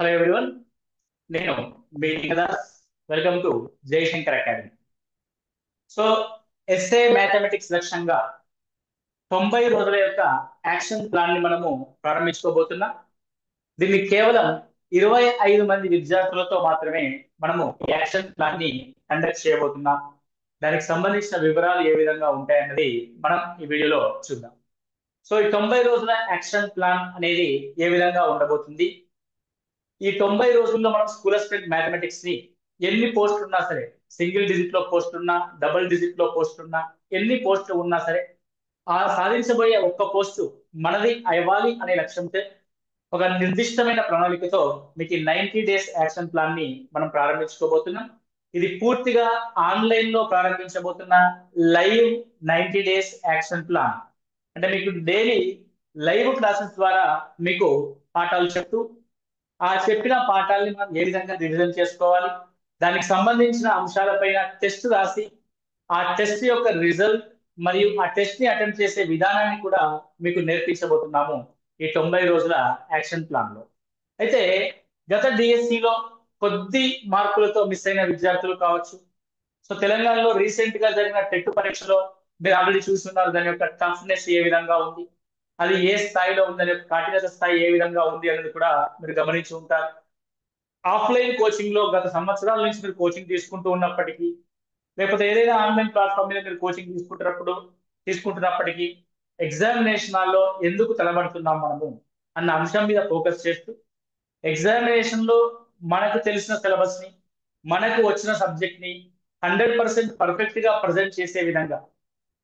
Hello everyone, నేను మీ Das. Welcome to Jayashankar academy. So SA mathematics లక్ష్యంగా 90 రోజుల యొక్క యాక్షన్ ప్లాన్ ని మనము ప్రారంభించుకోబోతున్నాం. దీన్ని కేవలం 25 మంది విద్యార్థులతో మాత్రమే మనము ఈ యాక్షన్ ప్లాన్ ని కండక్ట్ చేయబోతున్నాం. దానికి సంబంధించిన వివరాలు ఏ విధంగా ఉంటాయన్నది మనం ఈ వీడియోలో చూద్దాం. సో ఈ 90 రోజుల యాక్షన్ ప్లాన్ అనేది ఏ విధంగా ఉండబోతుంది? ఈ 90 రోజుల్లో మనం స్కూల్ అసిస్టెంట్ మ్యాథమెటిక్స్ ని ఎన్ని పోస్టులు ఉన్నా సరే, సింగిల్ డిజిట్ లో పోస్ట్ ఉన్నా, డబుల్ డిజిట్ లో పోస్ట్ ఉన్నా, ఎన్ని పోస్టులు ఉన్నా సరే, ఆ సాధించబోయే ఒక్క పోస్టు మనది అవ్వాలి అనే లక్ష్యంతో ఒక నిర్దిష్టమైన ప్రణాళికతో మీకు 90 డేస్ యాక్షన్ ప్లాన్ ని మనం ప్రారంభించుకోబోతున్నాం. ఇది పూర్తిగా ఆన్లైన్ లో ప్రారంభించబోతున్న లైవ్ 90 డేస్ యాక్షన్ ప్లాన్. అంటే మీకు డైలీ లైవ్ క్లాసెస్ ద్వారా మీకు పాఠాలు చెప్తూ ఆ చెప్పిన పాఠాలని మనం ఏ విధంగా రివిజన్ చేసుకోవాలి, దానికి సంబంధించిన అంశాలపైన టెస్ట్ రాసి ఆ టెస్ట్ యొక్క రిజల్ట్ మరియు ఆ టెస్ట్ ని అటెంప్ట్ చేసే విధానాన్ని కూడా మీకు నేర్పించబోతున్నాము ఈ 90 రోజుల యాక్షన్ ప్లాన్ లో. అయితే గత డిఎస్సిలో కొద్ది మార్కులతో మిస్ అయిన విద్యార్థులు కావచ్చు. సో తెలంగాణలో రీసెంట్ గా జరిగిన టెట్ పరీక్షలో మీరు ఆల్రెడీ చూస్తున్నారు, దాని యొక్క టఫ్నెస్ ఏ విధంగా ఉంది, అది ఏ స్థాయిలో ఉందనే కఠినత స్థాయి ఏ విధంగా ఉంది అనేది కూడా మీరు గమనించి ఉంటారు. ఆఫ్లైన్ కోచింగ్ లో గత సంవత్సరాల నుంచి మీరు కోచింగ్ తీసుకుంటూ ఉన్నప్పటికీ, లేకపోతే ఏదైనా ఆన్లైన్ ప్లాట్ఫామ్ మీద మీరు కోచింగ్ తీసుకుంటున్నప్పటికీ ఎగ్జామినేషన్ హాల్లో ఎందుకు తలబడుతున్నాం మనము అన్న అంశం మీద ఫోకస్ చేస్తూ ఎగ్జామినేషన్ లో మనకు తెలిసిన సిలబస్ ని, మనకు వచ్చిన సబ్జెక్ట్ ని 100% పర్ఫెక్ట్ గా ప్రజెంట్ చేసే విధంగా,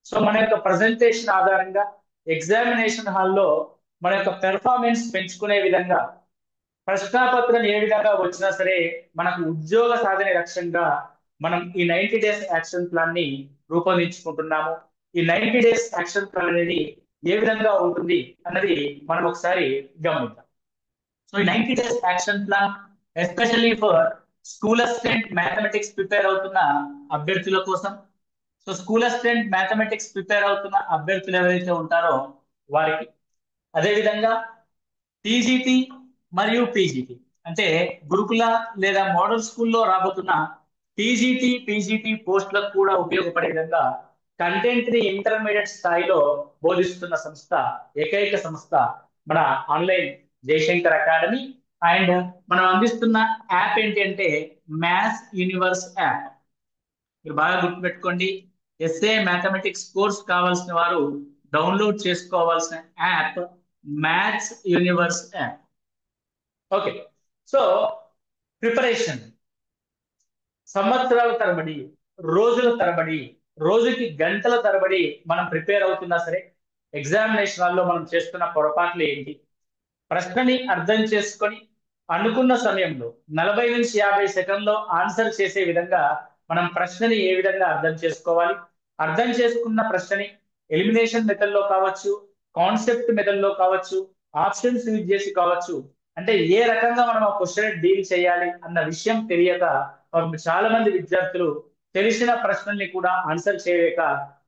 సో మన యొక్క ప్రజెంటేషన్ ఆధారంగా ఎగ్జామినేషన్ హాల్లో మన యొక్క పెర్ఫార్మెన్స్ పెంచుకునే విధంగా, ప్రశ్నాపత్రం ఏ విధంగా వచ్చినా సరే మనకు ఉద్యోగ సాధన లక్ష్యంగా మనం ఈ 90 డేస్ యాక్షన్ ప్లాన్ ని రూపొందించుకుంటున్నాము. ఈ 90 డేస్ యాక్షన్ ప్లాన్ అనేది ఏ విధంగా ఉంటుంది అన్నది మనం ఒకసారి గమనిద్దాం. సో ఈ 90 days action plan especially for school assistant mathematics prepare అవుతున్న అభ్యర్థుల కోసం. So school assistant mathematics prepare అవుతున్న అభ్యర్థులు ఎవరైతే ఉంటారో వారికి, అదేవిధంగా టీజీటీ మరియు పీజీటీ అంటే గురుకుల లేదా మోడల్ స్కూల్లో రాబోతున్న టీజీటీ పీజీటీ పోస్టులకు కూడా ఉపయోగపడే విధంగా కంటెంట్ ని ఇంటర్మీడియట్ స్థాయిలో బోధిస్తున్న సంస్థ, ఏకైక సంస్థ మన ఆన్లైన్ జయశంకర్ అకాడమీ. అండ్ మనం అందిస్తున్న యాప్ ఏంటి అంటే మ్యాథ్స్ యూనివర్స్ యాప్. మీరు బాగా గుర్తుపెట్టుకోండి, ఎస్ఏ మ్యాథమెటిక్స్ కోర్స్ కావాల్సిన వారు డౌన్లోడ్ చేసుకోవాల్సిన app maths universe app. Okay, so preparation సంవత్సరాల తరబడి, రోజుల తరబడి, రోజుకి గంటల తరబడి మనం ప్రిపేర్ అవుతున్నా సరే ఎగ్జామినేషన్ హాల్లో మనం చేస్తున్న పొరపాట్లు ఏంటి, ప్రశ్నని అర్థం చేసుకొని అనుకున్న సమయంలో 40 నుంచి 50 సెకండ్లో ఆన్సర్ చేసే విధంగా మనం ప్రశ్నని ఏ విధంగా అర్థం చేసుకోవాలి, అర్థం చేసుకున్న ప్రశ్నని ఎలిమినేషన్ మెథడ్ లో కావచ్చు, కాన్సెప్ట్ మెథడ్ లో కావచ్చు, ఆప్షన్స్ యూజ్ చేసి కావచ్చు, అంటే ఏ రకంగా మనం ఆ క్వశ్చన్ డీల్ చేయాలి అన్న విషయం తెలియక చాలా మంది విద్యార్థులు తెలిసిన ప్రశ్నల్ని కూడా ఆన్సర్ చేయలేక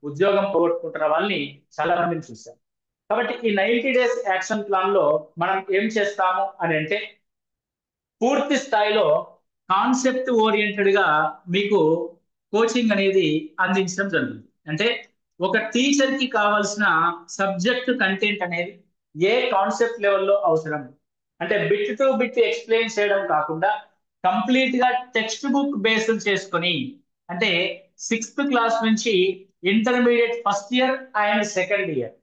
ఉద్యోగం పోగొట్టుకుంటున్న వాళ్ళని చాలా మందిని చూశాం. కాబట్టి ఈ 90 డేస్ యాక్షన్ ప్లాన్ లో మనం ఏం చేస్తాము అని అంటే పూర్తి స్థాయిలో కాన్సెప్ట్ ఓరియంటెడ్ గా మీకు కోచింగ్ అనేది అందించడం జరుగుతుంది. అంటే ఒక టీచర్ కి కావాల్సిన సబ్జెక్ట్ కంటెంట్ అనేది ఏ కాన్సెప్ట్ లెవెల్లో అవసరం, అంటే బిట్ టు బిట్ ఎక్స్ప్లెయిన్ చేయడం కాకుండా కంప్లీట్ గా టెక్స్ట్ బుక్ బేస్డ్ చేసుకొని, అంటే 6th క్లాస్ నుంచి intermediate first year and second year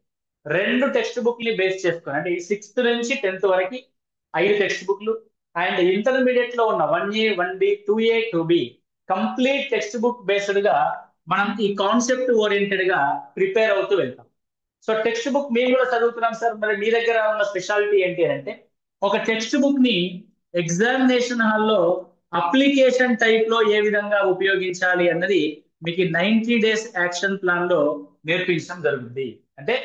రెండు టెక్స్ట్ బుక్ ని బేస్ చేసుకొని, అంటే 6th నుంచి 10th వరకు 5 టెక్స్ట్ బుక్లు, అండ్ ఇంటర్మీడియట్ లో ఉన్న 1A 1B 2A 2B complete text book based గా మనం ఈ కాన్సెప్ట్ ఓరియంటెడ్ గా ప్రిపేర్ అవుతూ వెళ్తాం. సో టెక్స్ట్ బుక్ మేము కూడా చదువుతున్నాం సార్, మరి మీ దగ్గర ఉన్న స్పెషాలిటీ ఏంటి అంటే ఒక టెక్స్ట్ బుక్ ని ఎగ్జామినేషన్ హాల్లో అప్లికేషన్ టైప్ లో ఏ విధంగా ఉపయోగించాలి అన్నది మీకు 90 డేస్ యాక్షన్ ప్లాన్ లో నేర్పించడం జరుగుతుంది. అంటే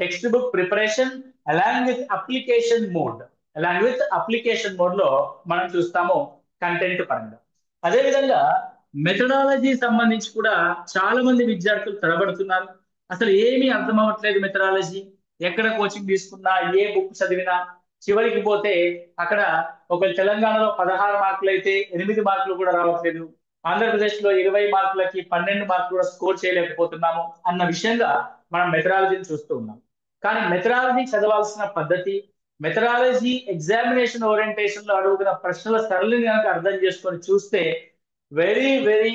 text book preparation along with application mode లో మనం చూస్తాము కంటెంట్ పరంగా. అదేవిధంగా మెథడాలజీ సంబంధించి కూడా చాలా మంది విద్యార్థులు తడబడుతున్నారు. అసలు ఏమీ అర్థం అవ్వట్లేదు మెథడాలజీ, ఎక్కడ కోచింగ్ తీసుకున్నా, ఏ బుక్ చదివినా చివరికి పోతే అక్కడ ఒక తెలంగాణలో 16 మార్కులు అయితే 8 మార్కులు కూడా రావట్లేదు, ఆంధ్రప్రదేశ్ లో 20 మార్కులకి 12 మార్కులు కూడా స్కోర్ చేయలేకపోతున్నాము అన్న విషయంగా మనం మెథడాలజీని చూస్తూ ఉన్నాం. కానీ మెథడాలజీ చదవాల్సిన పద్ధతి, మెథడాలజీ ఎగ్జామినేషన్ ఓరియంటేషన్ లో అడుగుతున్న ప్రశ్నల సరళిని కనుక అర్థం చేసుకొని చూస్తే వెరీ వెరీ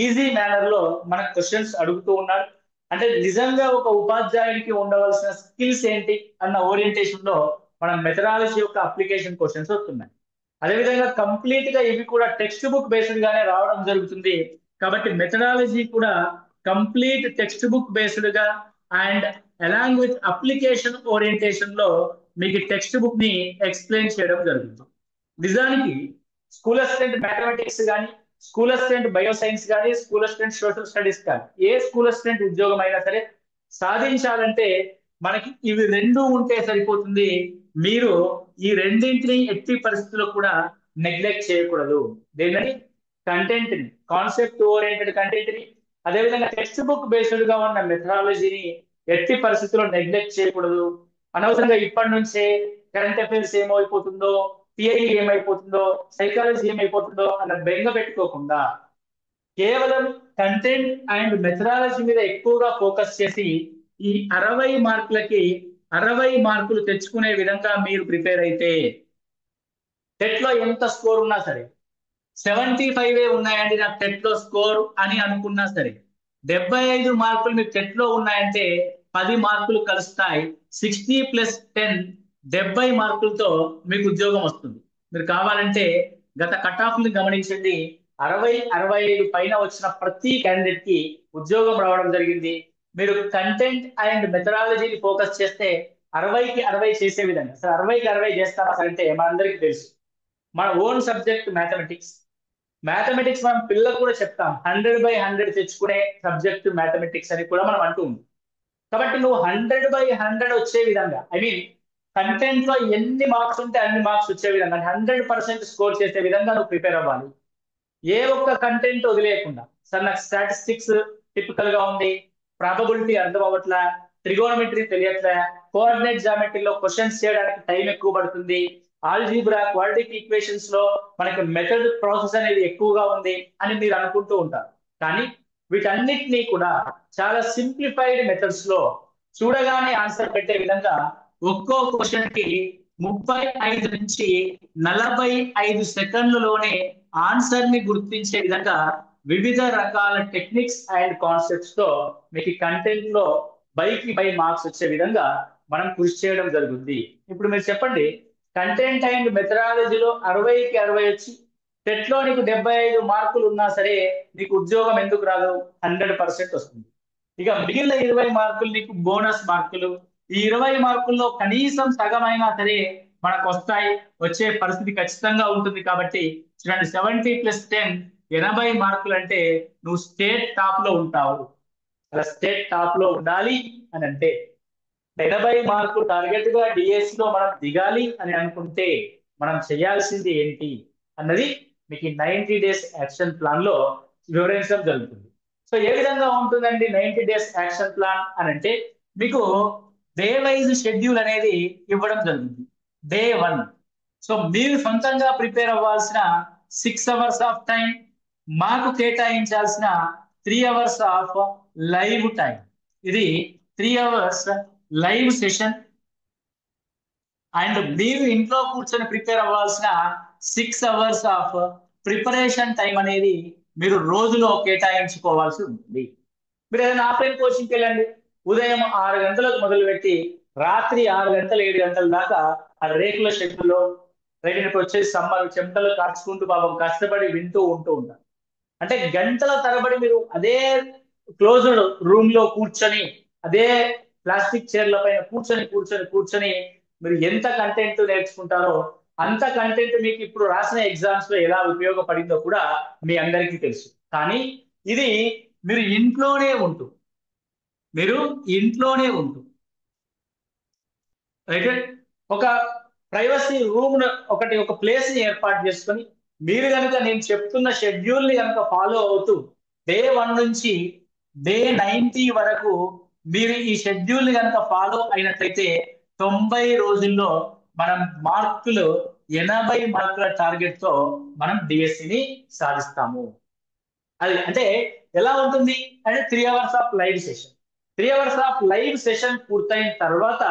ఈజీ మేనర్ లో మన క్వశ్చన్స్ అడుగుతూ ఉన్నారు. అంటే నిజంగా ఒక ఉపాధ్యాయుడికి ఉండవలసిన స్కిల్స్ ఏంటి అన్న ఓరియంటేషన్ లో మన మెథడాలజీ యొక్క అప్లికేషన్ క్వశ్చన్స్ వస్తున్నాయి. అదేవిధంగా కంప్లీట్ గా ఇవి కూడా టెక్స్ట్ బుక్ బేస్డ్ గానే రావడం జరుగుతుంది. కాబట్టి మెథడాలజీ కూడా కంప్లీట్ టెక్స్ట్ బుక్ బేస్డ్ గా and along with application orientation లో మీకు టెక్స్ట్ బుక్ ని ఎక్స్ప్లెయిన్ చేయడం జరుగుతుంది. నిజానికి స్కూల్ అసిస్టెంట్ మ్యాథమెటిక్స్ కానీ, స్కూల్ అసిస్టెంట్ బయోసైన్స్ కానీ, స్కూల్ అసిస్టెంట్ సోషల్ స్టడీస్ కానీ, ఏ స్కూల్ అసిస్టెంట్ ఉద్యోగం అయినా సరే సాధించాలంటే మనకి ఇవి రెండు ఉంటే సరిపోతుంది. మీరు ఈ రెండింటిని ఎట్టి పరిస్థితుల్లో కూడా నెగ్లెక్ట్ చేయకూడదు. దేని కంటెంట్ ని, కాన్సెప్ట్ ఓరియంటెడ్ కంటెంట్ ని, అదేవిధంగా టెక్స్ట్ బుక్ బేస్డ్ గా ఉన్న మెథడాలజీని ఎట్టి పరిస్థితుల్లో నెగ్లెక్ట్ చేయకూడదు. అనవసరంగా ఇప్పటి నుంచే కరెంట్ అఫైర్స్ ఏమైపోతుందో, థియరీ ఏమైపోతుందో, సైకాలజీ ఏమైపోతుందో అన్న బెంగ పెట్టుకోకుండా కేవలం కంటెంట్ అండ్ మెథడాలజీ మీద ఎక్కువగా ఫోకస్ చేసి ఈ 60 మార్కులకి 60 మార్కులు తెచ్చుకునే విధంగా మీరు ప్రిపేర్ అయితే టెట్ లో ఎంత స్కోర్ ఉన్నా సరే, 75 ఉన్నాయండి నాకు టెట్ లో స్కోర్ అని అనుకున్నా సరే, 75 మార్కులు మీకు టెట్ లో ఉన్నాయంటే 10 మార్కులు కలుస్తాయి. 60 + 10 70 మార్కులతో మీకు ఉద్యోగం వస్తుంది. మీరు కావాలంటే గత కట్ ఆఫ్ ని గమనించండి. 60, 65 పైన వచ్చిన ప్రతి క్యాండిడేట్ కి ఉద్యోగం రావడం జరిగింది. మీరు కంటెంట్ అండ్ మెథడాలజీని ఫోకస్ చేస్తే 60కి 60 చేసే విధంగా, సార్ 60కి 60 చేస్తారా సార్ అంటే మనందరికీ తెలుసు మన ఓన్ సబ్జెక్ట్ మ్యాథమెటిక్స్. మ్యాథమెటిక్స్ మనం పిల్లలకు కూడా చెప్తాం, 100/100 తెచ్చుకునే సబ్జెక్ట్ మ్యాథమెటిక్స్ అని కూడా మనం అంటూ ఉంటాం. కాబట్టి నువ్వు 100/100 వచ్చే విధంగా, ఐ మీన్ కంటెంట్ లో ఎన్ని మార్క్స్ ఉంటే అన్ని మార్క్స్ వచ్చే విధంగా 100% స్కోర్ చేసే విధంగా నువ్వు ప్రిపేర్ అవ్వాలి. ఏ ఒక్క కంటెంట్ వదిలేయకుండా, సార్ నాకు స్టాటిస్టిక్స్ టిపికల్ గా ఉంది, ప్రాబబిలిటీ అర్థం అవ్వట్లా, ట్రిగోనమెట్రీ తెలియట్లే, కోఆర్డినేట్ జామెట్రీలో క్వశ్చన్స్ చేయడానికి టైం ఎక్కువ పడుతుంది, ఆల్జీబ్రా క్వాడ్రాటిక్ ఈక్వేషన్స్ లో మనకి మెథడ్ ప్రాసెస్ అనేది ఎక్కువగా ఉంది అని మీరు అనుకుంటూ ఉంటారు. కానీ వీటన్నిటినీ కూడా చాలా సింప్లిఫైడ్ మెథడ్స్ లో చూడగానే ఆన్సర్ పెట్టే విధంగా ఒక్కో క్వశ్చన్ కి 35 నుంచి 45 సెకండ్లలోనే ఆన్సర్ ని గుర్తించే విధంగా వివిధ రకాల టెక్నిక్స్ అండ్ కాన్సెప్ట్స్ తో మీకు కంటెంట్ లో బైకి బై మార్క్స్ వచ్చే విధంగా మనం కృషి చేయడం జరుగుతుంది. ఇప్పుడు మీరు చెప్పండి, కంటెంట్ అండ్ మెథడాలజీలో 60కి 60 వచ్చి టెట్ లో నీకు 75 మార్కులు ఉన్నా సరే నీకు ఉద్యోగం ఎందుకు రాదు? 100% వస్తుంది. ఇక మిగిలిన 20 మార్కులు నీకు బోనస్ మార్కులు. ఈ 20 మార్కుల్లో కనీసం సగం అయినా సరే మనకు వస్తాయి, వచ్చే పరిస్థితి ఖచ్చితంగా ఉంటుంది. కాబట్టి చూడండి, 70 + 10 80 మార్కులు అంటే నువ్వు స్టేట్ టాప్ లో ఉంటావు. అలా స్టేట్ టాప్ లో ఉండాలి అని అంటే 80 మార్కులు టార్గెట్ గా డిఎస్ లో మనం దిగాలి అని అనుకుంటే మనం చేయాల్సింది ఏంటి అన్నది మీకు 90 డేస్ యాక్షన్ ప్లాన్ లో వివరించడం జరుగుతుంది. సో ఏ విధంగా ఉంటుందండి 90 డేస్ యాక్షన్ ప్లాన్ అని అంటే, మీకు డే వైజ్ షెడ్యూల్ అనేది ఇవ్వడం జరుగుతుంది. డే 1, సో మీరు సొంతంగా ప్రిపేర్ అవ్వాల్సిన 6 అవర్స్ ఆఫ్ టైం, మాకు కేటాయించాల్సిన 3 అవర్స్ ఆఫ్ లైవ్ టైం. ఇది 3 అవర్స్ లైవ్ సెషన్. అండ్ మీరు ఇంట్లో కూర్చొని ప్రిపేర్ అవ్వాల్సిన 6 అవర్స్ ఆఫ్ ప్రిపరేషన్ టైం అనేది మీరు రోజులో కేటాయించుకోవాల్సి ఉంటుంది. మీరు ఏదైనా ఆఫ్లైన్ కోచింగ్కి వెళ్ళండి, ఉదయం 6 గంటలకు మొదలుపెట్టి రాత్రి 6 గంటలు 7 గంటల దాకా ఆ రేకుల షెడ్యూల్లో రేపు వచ్చేసి సమ్మర్ చెమటలు కాచుకుంటూ పాపం కష్టపడి వింటూ ఉంటూ ఉంటారు. అంటే గంటల తరబడి మీరు అదే క్లోజ్డ్ రూమ్ లో కూర్చొని, అదే ప్లాస్టిక్ చైర్ల పైన కూర్చొని కూర్చొని కూర్చొని మీరు ఎంత కంటెంట్ నేర్చుకుంటారో అంత కంటెంట్ మీకు ఇప్పుడు రాసిన ఎగ్జామ్స్ లో ఎలా ఉపయోగపడిందో కూడా మీ అందరికీ తెలుసు. కానీ ఇది మీరు ఇంట్లోనే ఉంటూ అయితే ఒక ప్రైవసీ రూమ్ ఒక ప్లేస్ ని ఏర్పాటు చేసుకొని మీరు కనుక నేను చెప్తున్న షెడ్యూల్ ని కనుక ఫాలో అవుతూ డే 1 నుంచి డే 90 వరకు మీరు ఈ షెడ్యూల్ ని కనుక ఫాలో అయినట్లయితే 90 రోజుల్లో మనం మార్కులు 80 మార్కుల టార్గెట్ తో మనం డిఎస్సిని సాధిస్తాము. అది అంటే ఎలా ఉంటుంది అంటే 3 hours of live session. 3 hours of live session పూర్తయిన తర్వాత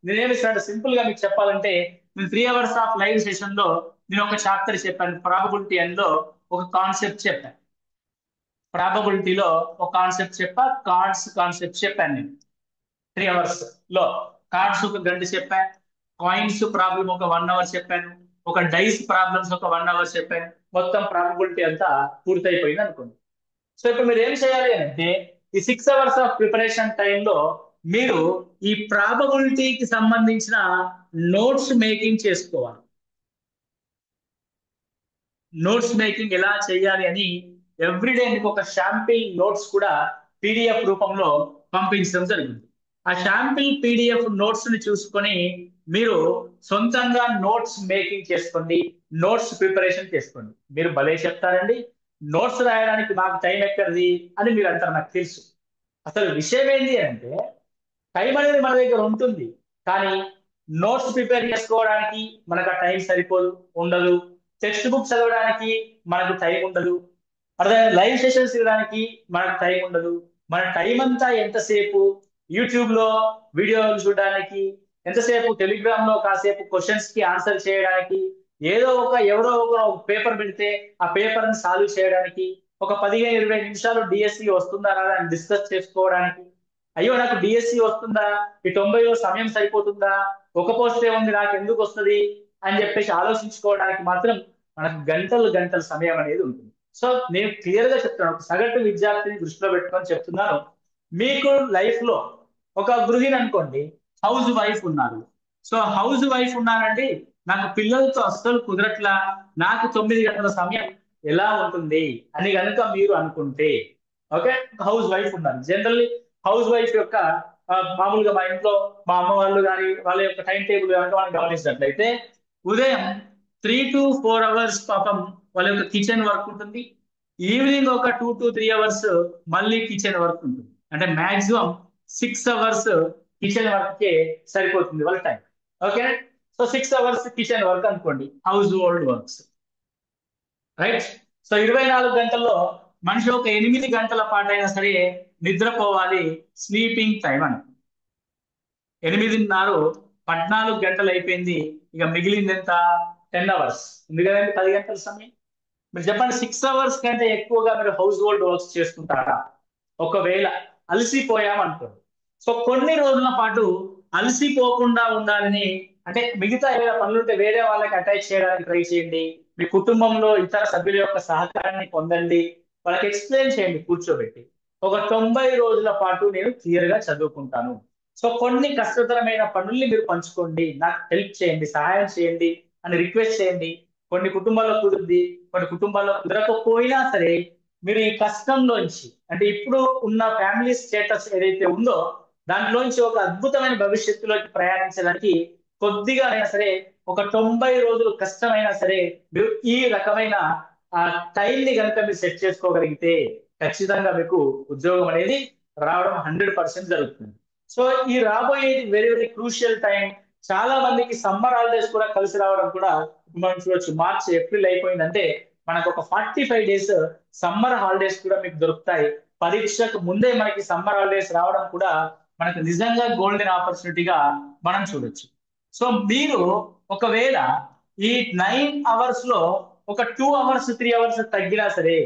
నేనేమి సింపుల్ గా మీకు చెప్పాలంటే, నేను 3 అవర్స్ ఆఫ్ లైవ్ సెషన్ లో నేను ఒక చాప్టర్ చెప్పాను, ప్రాబబిలిటీ లో ఒక కాన్సెప్ట్ చెప్పాను. ప్రాబబిలిటీలో ఒక కాన్సెప్ట్ కాన్సెప్ట్ చెప్పాను నేను 3 అవర్స్ లో. కార్డ్స్ ఒక గంట చెప్పాను, కాయిన్స్ ప్రాబ్లం ఒక 1 అవర్ చెప్పాను, ఒక డైస్ ప్రాబ్లమ్స్ ఒక 1 అవర్ చెప్పాను. మొత్తం ప్రాబబిలిటీ అంతా పూర్తయిపోయింది అనుకోండి. సో ఇప్పుడు మీరు ఏం చేయాలి అంటే, ఈ 6 అవర్స్ ఆఫ్ ప్రిపరేషన్ టైంలో మీరు ఈ ప్రాబబిలిటీకి సంబంధించిన నోట్స్ మేకింగ్ చేసుకోవాలి. నోట్స్ మేకింగ్ ఎలా చేయాలి అని ఎవ్రీడే మీకు ఒక శాంపిల్ నోట్స్ కూడా పీడిఎఫ్ రూపంలో పంపించడం జరిగింది. ఆ శాంపిల్ పీడిఎఫ్ నోట్స్ ని చూసుకొని మీరు సొంతంగా నోట్స్ మేకింగ్ చేసుకోండి, నోట్స్ ప్రిపరేషన్ చేసుకోండి. మీరు భలే చెప్తారండి, నోట్స్ రాయడానికి నాకు టైం ఎక్కడిది అని మీరు అంటారు, నాకు తెలుసు. అసలు విషయం ఏంటి అంటే, టైం అనేది మన దగ్గర ఉంటుంది, కానీ నోట్స్ ప్రిపేర్ చేసుకోవడానికి మనకు ఆ టైం సరిపోదు, ఉండదు. టెక్స్ట్ బుక్ చదవడానికి మనకు టైం ఉండదు. అదే లైవ్ సెషన్స్ ఇవ్వడానికి మనకు టైం ఉండదు. మన టైం అంతా ఎంతసేపు యూట్యూబ్ లో వీడియోలు చూడడానికి, ఎంతసేపు టెలిగ్రామ్ లో కాసేపు క్వశ్చన్స్ కి ఆన్సర్ చేయడానికి, ఏదో ఒక ఎవరో ఒక పేపర్ పెడితే ఆ పేపర్ ని సాల్వ్ చేయడానికి, ఒక 15-20 నిమిషాలు డిఎస్సి వస్తుందా రాదా అని డిస్కస్ చేసుకోవడానికి, అయ్యో నాకు డిఎస్సి వస్తుందా, ఈ 90లో సమయం సరిపోతుందా, ఒక పోస్టే ఉంది నాకు ఎందుకు వస్తుంది అని చెప్పేసి ఆలోచించుకోవడానికి మాత్రం మనకు గంటలు గంటల సమయం అనేది ఉంటుంది. సో నేను క్లియర్ గా చెప్తాను, ఒక సగటు విద్యార్థిని దృష్టిలో పెట్టుకొని చెప్తున్నాను. మీకు లైఫ్ లో ఒక గృహిణి అనుకోండి, హౌస్ వైఫ్ ఉన్నారు. సో హౌస్ వైఫ్ ఉన్నారండి, నాకు పిల్లలతో అస్సలు కుదరట్లా, నాకు 9 గంటల సమయం ఎలా ఉంటుంది అని కనుక మీరు అనుకుంటే, ఓకే, హౌస్ వైఫ్ ఉన్నారు. జనరల్లీ హౌస్ వైఫ్ యొక్క మామూలుగా మా ఇంట్లో మా అమ్మ వాళ్ళు కానీ వాళ్ళ యొక్క టైం టేబుల్ కనుక మనం గమనించినట్లయితే, ఉదయం 3 to 4 అవర్స్ పాపం వాళ్ళ యొక్క కిచెన్ వర్క్ ఉంటుంది. ఈవినింగ్ ఒక 2 to 3 అవర్స్ మళ్ళీ కిచెన్ వర్క్ ఉంటుంది. అంటే మాక్సిమం 6 అవర్స్ కిచెన్ వర్క్ కే సరిపోతుంది వాళ్ళ time. Okay, so 6 hours kitchen work అనుకోండి, household works, right. So 24 గంటల్లో మనిషి ఒక 8 గంటల పాటైనా సరే నిద్రపోవాలి, స్లీపింగ్ టైం అని. 8:30 14 గంటలు అయిపోయింది, ఇక మిగిలింది ఎంత? 10 అవర్స్ ఉంది కదండి, 10 గంటల సమయం. మీరు చెప్పండి, 6 అవర్స్ కంటే ఎక్కువగా మీరు హౌస్ హోల్డ్ వర్క్స్ చేసుకుంటారా? ఒకవేళ అలసిపోయాం అనుకోండి, సో కొన్ని రోజుల పాటు అలసిపోకుండా ఉండాలని, అంటే మిగతా ఏదైనా పనులుంటే వేరే వాళ్ళకి అటాచ్ చేయడానికి ట్రై చేయండి. మీ కుటుంబంలో ఇతర సభ్యుల యొక్క సహకారాన్ని పొందండి, వాళ్ళకి ఎక్స్ప్లెయిన్ చేయండి కూర్చోబెట్టి. ఒక 90 రోజుల పాటు నేను క్లియర్ గా చదువుకుంటాను. సో కొన్ని కష్టతరమైన పనుల్ని మీరు పంచుకోండి, నాకు హెల్ప్ చేయండి, సహాయం చేయండి అని రిక్వెస్ట్ చేయండి. కొన్ని కుటుంబాల్లో కుదురుద్ది, కొన్ని కుటుంబాల్లో కుదరకపోయినా సరే మీరు ఈ కష్టంలోంచి, అంటే ఇప్పుడు ఉన్న ఫ్యామిలీ స్టేటస్ ఏదైతే ఉందో దాంట్లోంచి ఒక అద్భుతమైన భవిష్యత్తులోకి ప్రయాణించడానికి కొద్దిగా అయినా సరే, ఒక 90 రోజులు కష్టమైనా సరే మీరు ఈ రకమైన ఆ టైం ని కనుక మీరు సెట్ చేసుకోగలిగితే ఖచ్చితంగా మీకు ఉద్యోగం అనేది రావడం 100% జరుగుతుంది. సో ఈ రాబోయేది వెరీ వెరీ క్రూషియల్ టైం. చాలా మందికి సమ్మర్ హాలిడేస్ కూడా కలిసి రావడం కూడా మనం చూడొచ్చు. మార్చ్ ఏప్రిల్ అయిపోయిందంటే మనకు ఒక 45 డేస్ సమ్మర్ హాలిడేస్ కూడా మీకు దొరుకుతాయి. పరీక్షకు ముందే మనకి సమ్మర్ హాలిడేస్ రావడం కూడా మనకు నిజంగా గోల్డెన్ ఆపర్చునిటీగా మనం చూడొచ్చు. సో మీరు ఒకవేళ ఈ 9 అవర్స్ లో ఒక 2 అవర్స్ 3 అవర్స్ తగ్గినా సరే,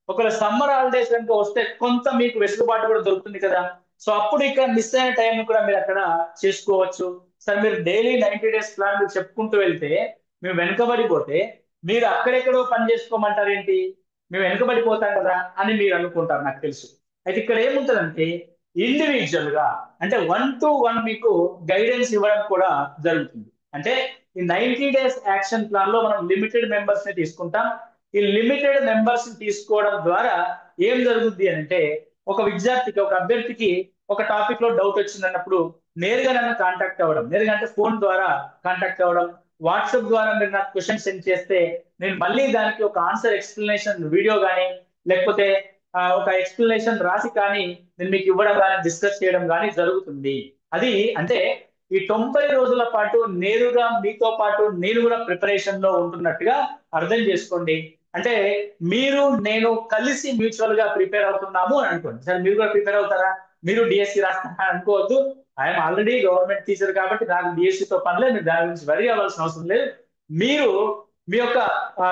ఒకవేళ సమ్మర్ హాలిడేస్ కనుక వస్తే కొంత మీకు వెసులుబాటు కూడా దొరుకుతుంది కదా. సో అప్పుడు ఇక్కడ మిస్ అయిన టైం కూడా మీరు అక్కడ చేసుకోవచ్చు. సార్ మీరు డైలీ 90 డేస్ ప్లాన్ మీరు చెప్పుకుంటూ వెళ్తే మేము వెనుకబడిపోతే మీరు అక్కడెక్కడో పని చేసుకోమంటారు ఏంటి, మేము వెనుకబడిపోతాం కదా అని మీరు అనుకుంటారు, నాకు తెలుసు. అయితే ఇక్కడ ఏముంటదంటే ఇండివిజువల్ గా, అంటే 1 to 1 మీకు గైడెన్స్ ఇవ్వడం కూడా జరుగుతుంది. అంటే ఈ 90 డేస్ యాక్షన్ ప్లాన్ లో మనం లిమిటెడ్ మెంబర్స్ ని తీసుకుంటాం. ఈ లిమిటెడ్ మెంబర్స్ ని తీసుకోవడం ద్వారా ఏం జరుగుద్ది అంటే, ఒక విద్యార్థికి, ఒక అభ్యర్థికి ఒక టాపిక్ లో డౌట్ వచ్చిందన్నప్పుడు నేరుగా నన్ను కాంటాక్ట్ అవ్వడం, నేరుగా అంటే ఫోన్ ద్వారా కాంటాక్ట్ అవ్వడం, వాట్సాప్ ద్వారా మీరు నాకు క్వశ్చన్ సెండ్ చేస్తే నేను మళ్ళీ దానికి ఒక ఆన్సర్ ఎక్స్ప్లెనేషన్ వీడియో కానీ, లేకపోతే ఒక ఎక్స్ప్లెనేషన్ రాసి కానీ నేను మీకు ఇవ్వడం కానీ, డిస్కస్ చేయడం కానీ జరుగుతుంది. అది అంటే ఈ 90 రోజుల పాటు నేరుగా మీతో పాటు నేను కూడా ప్రిపరేషన్ లో ఉంటున్నట్టుగా అర్థం చేసుకోండి. అంటే మీరు నేను కలిసి మ్యూచువల్ గా ప్రిపేర్ అవుతున్నాము అని అనుకోండి. సరే మీరు కూడా ప్రిపేర్ అవుతారా? మీరు డిఎస్సి రాస్తారా అనుకోవద్దు. ఐఎమ్ ఆల్రెడీ గవర్నమెంట్ టీచర్ కాబట్టి నాకు డిఎస్సితో పనిలేదు, మీరు దాని గురించి వరి అవ్వాల్సిన అవసరం లేదు. మీరు మీ యొక్క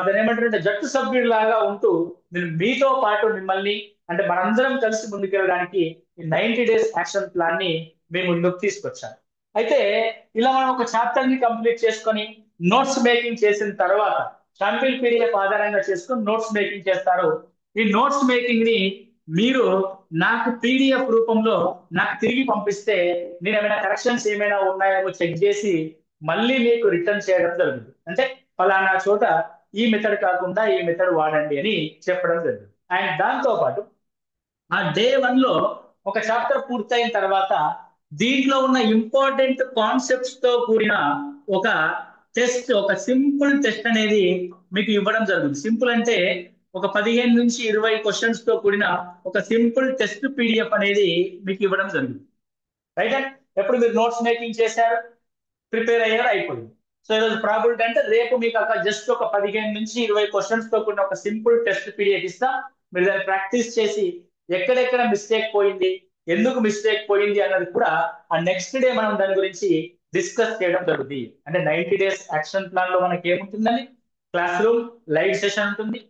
దాని ఏమంటారంటే జట్టు సభ్యుడు లాగా ఉంటూ నేను మీతో పాటు మిమ్మల్ని అంటే మనందరం కలిసి ముందుకెళ్ళడానికి ఈ 90 డేస్ యాక్షన్ ప్లాన్ ని మేము ముందుకు తీసుకొచ్చాను. అయితే ఇలా మనం ఒక చాప్టర్ ని కంప్లీట్ చేసుకొని నోట్స్ మేకింగ్ చేసిన తర్వాత శాంపిల్ పీడిఎఫ్ ఆధారంగా చేసుకొని నోట్స్ మేకింగ్ చేస్తారు. ఈ నోట్స్ మేకింగ్ ని మీరు నాకు పీడిఎఫ్ రూపంలో నాకు తిరిగి పంపిస్తే నేను ఏమైనా కరెక్షన్స్ ఏమైనా ఉన్నాయేమో చెక్ చేసి మళ్ళీ మీకు రిటర్న్ చేయడం జరుగుతుంది. అంటే ఫలానా చోట ఈ మెథడ్ కాకుండా ఈ మెథడ్ వాడండి అని చెప్పడం జరుగుతుంది. అండ్ దాంతో పాటు ఆ డే 1 లో ఒక చాప్టర్ పూర్తయిన తర్వాత దీంట్లో ఉన్న ఇంపార్టెంట్ కాన్సెప్ట్స్ తో కూడిన ఒక టెస్ట్, ఒక సింపుల్ టెస్ట్ అనేది మీకు ఇవ్వడం జరుగుతుంది. సింపుల్ అంటే ఒక 15 నుంచి 20 క్వశ్చన్స్ తో కూడిన ఒక సింపుల్ టెస్ట్ పీడిఎఫ్ అనేది మీకు ఇవ్వడం జరుగుతుంది. రైట్ అండ్ ఎప్పుడు మీరు నోట్స్ మేకింగ్ చేశారు, ప్రిపేర్ అయ్యారు, అయిపోయింది. సో ఈరోజు ప్రాబిలిటీ అంటే రేపు మీకు అక్కడ జస్ట్ ఒక 15 నుంచి 20 క్వశ్చన్స్ తో కూడిన ఒక సింపుల్ టెస్ట్ పీడిఎఫ్ ఇస్తా. మీరు దాన్ని ప్రాక్టీస్ చేసి ఎక్కడెక్కడ మిస్టేక్ పోయింది, ఎందుకు మిస్టేక్ పోయింది అన్నది కూడా ఆ నెక్స్ట్ డే మనం దాని గురించి డిస్కస్ చేయడం జరుగుతుంది. అంటే 90 డేస్ యాక్షన్ ప్లాన్ లో మనకి ఏముంటుందని క్లాస్ రూమ్ లైవ్ సెషన్ ఉంటుంది.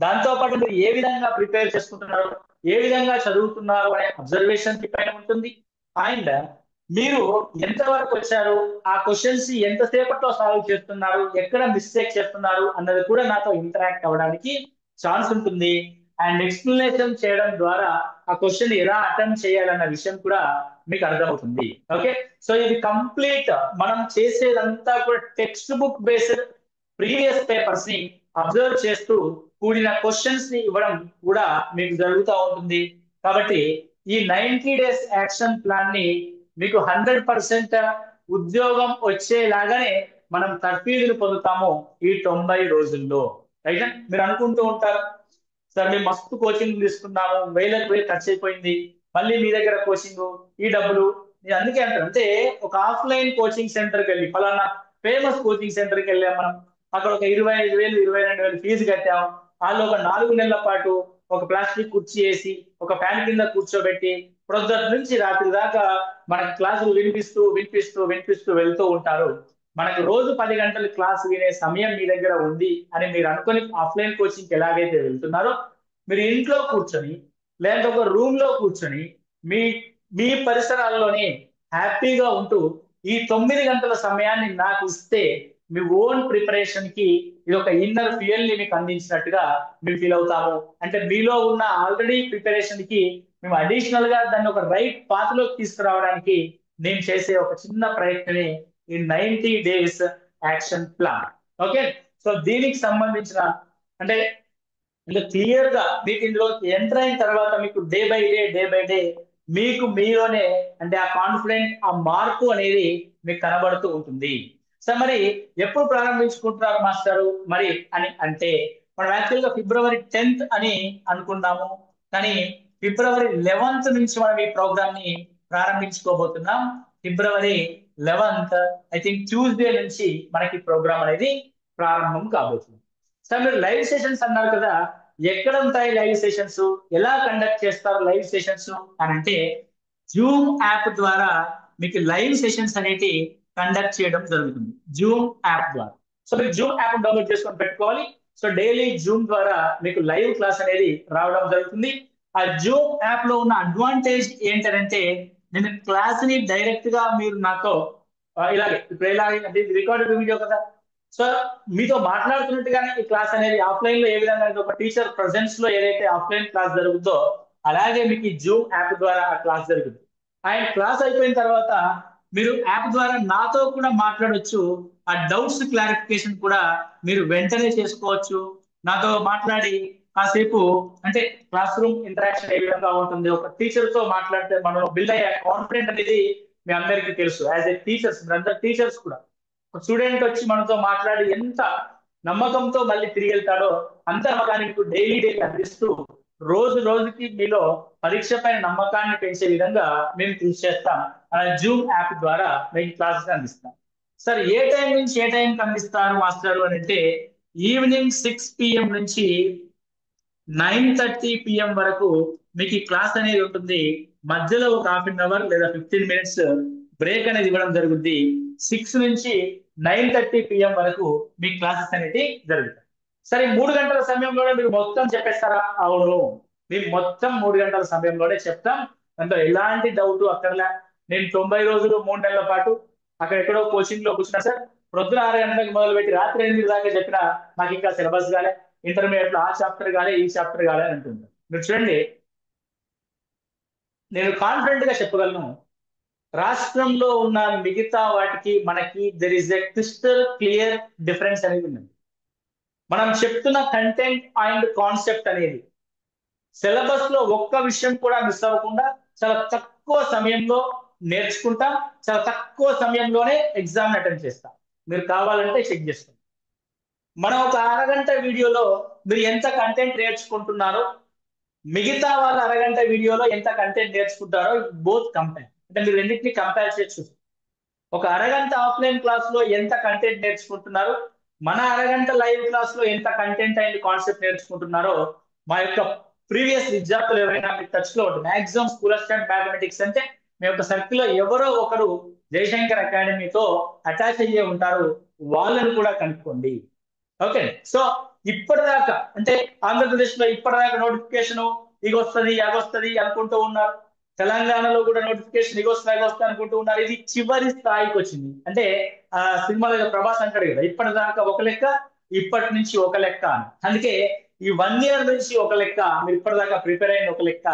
దాంతో పాటు మీరు ఏ విధంగా ప్రిపేర్ చేసుకుంటున్నారు, ఏ విధంగా చదువుతున్నారు అనే అబ్జర్వేషన్ పైన ఉంటుంది. అండ్ మీరు ఎంత వరకు వచ్చారు, ఆ క్వశ్చన్స్ ఎంతసేపట్లో సాల్వ్ చేస్తున్నారు, ఎక్కడ మిస్టేక్ చేస్తున్నారు అన్నది కూడా నాతో ఇంటరాక్ట్ అవ్వడానికి ఛాన్స్ ఉంటుంది. అండ్ ఎక్స్ప్లెనేషన్ చేయడం ద్వారా ఆ క్వశ్చన్ ఎలా అటెంప్ట్ చేయాలన్న విషయం కూడా మీకు అర్థమవుతుంది. ఓకే, సో ఇది కంప్లీట్ మనం చేసేదంతా కూడా text book based previous papers ని అబ్జర్వ్ చేస్తూ కూడిన క్వశ్చన్స్ ని ఇవ్వడం కూడా మీకు జరుగుతూ ఉంటుంది. కాబట్టి ఈ 90 డేస్ యాక్షన్ ప్లాన్ ని మీకు 100% ఉద్యోగం వచ్చేలాగానే మనం తర్ఫీదులు పొందుతాము ఈ 90 రోజుల్లో. రైట్, మీరు అనుకుంటూ ఉంటారు సార్ మేము మస్తు కోచింగ్ తీసుకున్నాము, వేలకు వేలు ఖర్చు అయిపోయింది, మళ్ళీ మీ దగ్గర కోచింగ్ ఈ డబ్బులు. నేను అందుకే అంటాను, అంటే ఒక ఆఫ్లైన్ కోచింగ్ సెంటర్కి వెళ్ళి ఫలానా ఫేమస్ కోచింగ్ సెంటర్కి వెళ్ళాం మనం, అక్కడ ఒక 25,000 22,000 ఫీజు కట్టాము. వాళ్ళు ఒక 4 నెలల పాటు ఒక ప్లాస్టిక్ కుర్చీ వేసి ఒక ఫ్యాన్ కింద కూర్చోబెట్టి ప్రొద్దుటి నుంచి రాత్రి దాకా మనకి క్లాసులు వినిపిస్తూ వినిపిస్తూ వినిపిస్తూ వెళ్తూ ఉంటారు. మనకు రోజు 10 గంటలు క్లాస్ వినే సమయం మీ దగ్గర ఉంది అని మీరు అనుకుని ఆఫ్లైన్ కోచింగ్కి ఎలాగైతే వెళ్తున్నారో, మీరు ఇంట్లో కూర్చొని లేదా ఒక రూమ్ లో కూర్చొని మీ మీ పరిసరాల్లోనే హ్యాపీగా ఉంటూ ఈ 9 గంటల సమయాన్ని నాకు ఇస్తే మీ ఓన్ ప్రిపరేషన్ కి ఇది ఒక ఇన్నర్ ఫ్యూయల్ ని మీకు అందించినట్టుగా మేము ఫీల్ అవుతాము. అంటే మీలో ఉన్న ఆల్రెడీ ప్రిపరేషన్ కి మేము అడిషనల్ గా దాన్ని ఒక రైట్ పాత్ లోకి తీసుకురావడానికి నేను చేసే ఒక చిన్న ప్రయత్నమే ఈ 90 days action plan. Okay, so దీనికి సంబంధించిన అంటే ఇంకా క్లియర్ గా మీకు ఇందులో ఎంటర్ అయిన తర్వాత మీకు డే బై డే మీకు మీలోనే అంటే ఆ కాన్ఫిడెంట్, ఆ మార్పు అనేది మీకు కనబడుతూ ఉంటుంది. సో మరి ఎప్పుడు ప్రారంభించుకుంటున్నారు మాస్టరు మరి అని అంటే మనం యాక్చువల్ గా ఫిబ్రవరి 10th అని అనుకున్నాము, కానీ ఫిబ్రవరి 11th నుంచి మనం ఈ ప్రోగ్రామ్ ని ప్రారంభించుకోబోతున్నాం. ఫిబ్రవరి 11th ఐ థింక్ ట్యూస్డే నుంచి మనకి ప్రోగ్రామ్ అనేది ప్రారంభం కాబోతుంది. సార్ మీరు లైవ్ సెషన్స్ అన్నారు కదా, ఎక్కడ ఉంటాయి లైవ్ సెషన్స్, ఎలా కండక్ట్ చేస్తారు లైవ్ సెషన్స్ అని అంటే జూమ్ యాప్ ద్వారా మీకు లైవ్ సెషన్స్ అనేవి కండక్ట్ చేయడం జరుగుతుంది. జూమ్ యాప్ ద్వారా. సో మీరు జూమ్ యాప్ డౌన్లోడ్ చేసుకొని పెట్టుకోవాలి. సో డైలీ జూమ్ ద్వారా మీకు లైవ్ క్లాస్ అనేది రావడం జరుగుతుంది. ఆ జూమ్ యాప్ లో ఉన్న అడ్వాంటేజ్ ఏంటంటే నేను క్లాస్ ని డైరెక్ట్ గా మీరు నాతో ఇలాగే ఇప్పుడు ఇలాగే అంటే రికార్డెడ్ వీడియో కదా, సో మీతో మాట్లాడుతున్నట్టుగానే ఈ క్లాస్ అనేది ఆఫ్లైన్ లో ఏ విధంగా ఒక టీచర్ ప్రజెన్స్ లో ఏదైతే ఆఫ్లైన్ క్లాస్ జరుగుతుందో అలాగే మీకు ఈ జూమ్ యాప్ ద్వారా ఆ క్లాస్ జరుగుతుంది. ఆయన క్లాస్ అయిపోయిన తర్వాత మీరు యాప్ ద్వారా నాతో కూడా మాట్లాడొచ్చు. ఆ డౌట్స్ క్లారిఫికేషన్ కూడా మీరు వెంటనే చేసుకోవచ్చు. నాతో మాట్లాడి కాసేపు అంటే క్లాస్ రూమ్ ఇంటరాక్షన్ ఏ విధంగా ఉంటుంది, ఒక టీచర్ తో మాట్లాడితే మనం బిల్డ్ అయ్యే కాన్ఫిడెంట్ అనేది మీ అందరికీ తెలుసు. యాజ్ ఏ టీచర్స్ మీరందరూ టీచర్స్ కూడా స్టూడెంట్ వచ్చి మనతో మాట్లాడి ఎంత నమ్మకంతో మళ్ళీ తిరిగి వెళ్తాడో అంత నమ్మకాన్ని మీకు డైలీ అందిస్తూ రోజు రోజుకి మీలో పరీక్ష పైన నమ్మకాన్ని పెంచే విధంగా మేము కృషి చేస్తాం. జూమ్ యాప్ ద్వారా మీకు క్లాసెస్ అందిస్తాం. సార్ ఏ టైం నుంచి ఏ టైంకి అందిస్తారు మాస్టర్ అని అంటే ఈవినింగ్ 6 PM నుంచి 9:30 PM వరకు మీకు ఈ క్లాస్ అనేది ఉంటుంది. మధ్యలో ఒక ½ గంట లేదా 15 minutes బ్రేక్ అనేది ఇవ్వడం జరుగుతుంది. 6 నుంచి 9:30 PM వరకు మీ క్లాసెస్ అనేది జరుగుతాయి. సరే, 3 గంటల సమయంలోనే మీరు మొత్తం చెప్పేస్తారా? అవును, మేము మొత్తం 3 గంటల సమయంలోనే చెప్తాం. దాంట్లో ఎలాంటి డౌట్ అక్కర్లే. నేను 90 రోజులు 3 నెలల పాటు అక్కడ ఎక్కడో కోచింగ్ లో కూర్చున్నా సార్. ప్రొద్దున 6 గంటలకు మొదలుపెట్టి రాత్రి 8 దాకా చెప్పినా నాకు ఇంకా సిలబస్ కాలే, ఇంటర్మీడియట్ లో ఆ చాప్టర్ కాలే, ఈ చాప్టర్ కాలే అని అంటుంటారు. మీరు చూడండి, నేను కాన్ఫిడెంట్ గా చెప్పగలను, రాష్ట్రంలో ఉన్న మిగతా వాటికి మనకి there is a crystal clear difference అనేది ఉంది. మనం చెప్తున్న కంటెంట్ అండ్ కాన్సెప్ట్ అనేది సిలబస్ లో ఒక్క విషయం కూడా మిస్ అవ్వకుండా చాలా తక్కువ సమయంలో నేర్చుకుంటాం. చాలా తక్కువ సమయంలోనే ఎగ్జామ్ అటెండ్ చేస్తాం. మీరు కావాలంటే చెక్ చేసుకోండి. మనం ఒక అరగంట వీడియోలో మీరు ఎంత కంటెంట్ నేర్చుకుంటున్నారో, మిగతా వాళ్ళ అరగంట వీడియోలో ఎంత కంటెంట్ నేర్చుకుంటారో బోత్ కంపేర్. అంటే మీరు రెండింటిని కంపేర్ చేసి చూస్తారు. ఒక అరగంట ఆఫ్లైన్ క్లాస్ లో ఎంత కంటెంట్ నేర్చుకుంటున్నారు, మన అరగంట లైవ్ క్లాస్ లో ఎంత కంటెంట్ అండ్ కాన్సెప్ట్ నేర్చుకుంటున్నారో మా యొక్క ప్రీవియస్ విద్యార్థులు ఎవరైనా మీకు టచ్ లో ఉంటుంది. Maximum school of stand mathematics అంటే మీ యొక్క సర్కిల్ లో ఎవరో ఒకరు జయశంకర్ అకాడమీతో అటాచ్ అయ్యే ఉంటారు. వాళ్ళని కూడా కనుక్కోండి. ఓకే. సో ఇప్పటిదాకా అంటే ఆంధ్రప్రదేశ్ లో ఇప్పటిదాకా నోటిఫికేషన్ ఇగ వస్తుంది అగొస్తుంది అనుకుంటూ ఉన్నారు. తెలంగాణలో కూడా నోటిఫికేషన్ ఇగొస్తా అనుకుంటూ ఉన్నారు. ఇది చివరి స్థాయికి వచ్చింది. అంటే ఆ సినిమాలో ప్రభాస్ అంటాడు కదా, ఇప్పటిదాకా ఒక లెక్క, ఇప్పటి నుంచి ఒక లెక్క అని. అందుకే ఈ 1 year నుంచి ఒక లెక్క, మీరు ఇప్పటిదాకా ప్రిపేర్ అయ్యింది ఒక లెక్క,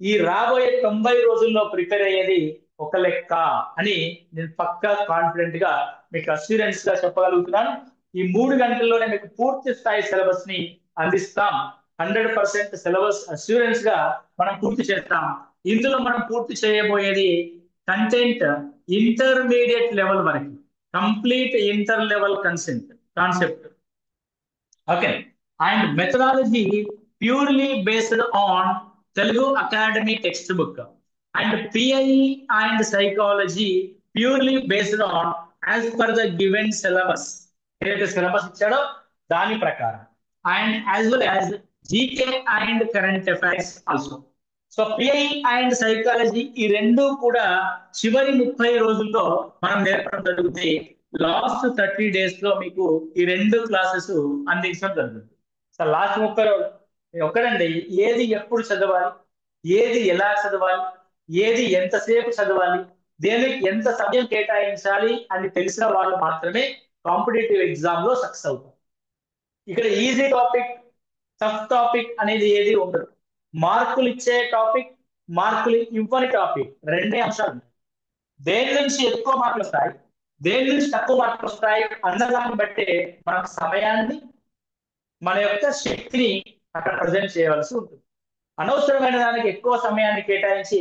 ఈ రాబోయే 90 రోజుల్లో ప్రిపేర్ అయ్యేది ఒక లెక్క అని నేను పక్కా కాన్ఫిడెంట్ గా మీకు అష్యూరెన్స్ గా చెప్పగలుగుతున్నాను. ఈ 3 గంటల్లోనే మీకు పూర్తి స్థాయి సిలబస్ ని అందిస్తాం. 100% సిలబస్ అష్యూరెన్స్ గా మనం పూర్తి చేస్తాం. ఇందులో మనం పూర్తి చేయబోయేది కంటెంట్ ఇంటర్మీడియట్ లెవెల్ వరకు, complete inter level concept. Okay. And methodology purely based on Telugu academy text book. And PIE and psychology purely based on as per the given syllabus. ఏదైతే సిలబస్ ఇచ్చాడో దాని ప్రకారం. And as well as GK and current affairs also. So PIE and psychology ఈ రెండు కూడా చివరి 30 రోజుల్లో మనం నేర్పడం జరుగుతుంది. లాస్ట్ 30 days లో మీకు ఈ రెండు క్లాసెస్ అందించడం జరుగుతుంది. సో లాస్ట్ 30 రోజులు ఒక్కడండి, ఏది ఎప్పుడు చదవాలి, ఏది ఎలా చదవాలి, ఏది ఎంతసేపు చదవాలి, దేనికి ఎంత సమయం కేటాయించాలి అని తెలిసిన వాళ్ళు మాత్రమే కాంపిటేటివ్ ఎగ్జామ్ లో సక్సెస్ అవుతారు. ఇక్కడ ఈజీ టాపిక్, టఫ్ టాపిక్ అనేది ఏది ఉండదు. మార్కులు ఇచ్చే టాపిక్, మార్కులు ఇవ్వని టాపిక్, రెండే అంశాలు ఉంటాయి. దేని నుంచి ఎక్కువ మార్కులు వస్తాయి, దేని నుంచి తక్కువ మార్కులు వస్తాయి అన్నదాన్ని బట్టే మన సమయాన్ని, మన యొక్క శక్తిని అక్కడ ప్రజెంట్ చేయవలసి ఉంటుంది. అనవసరమైన దానికి ఎక్కువ సమయాన్ని కేటాయించి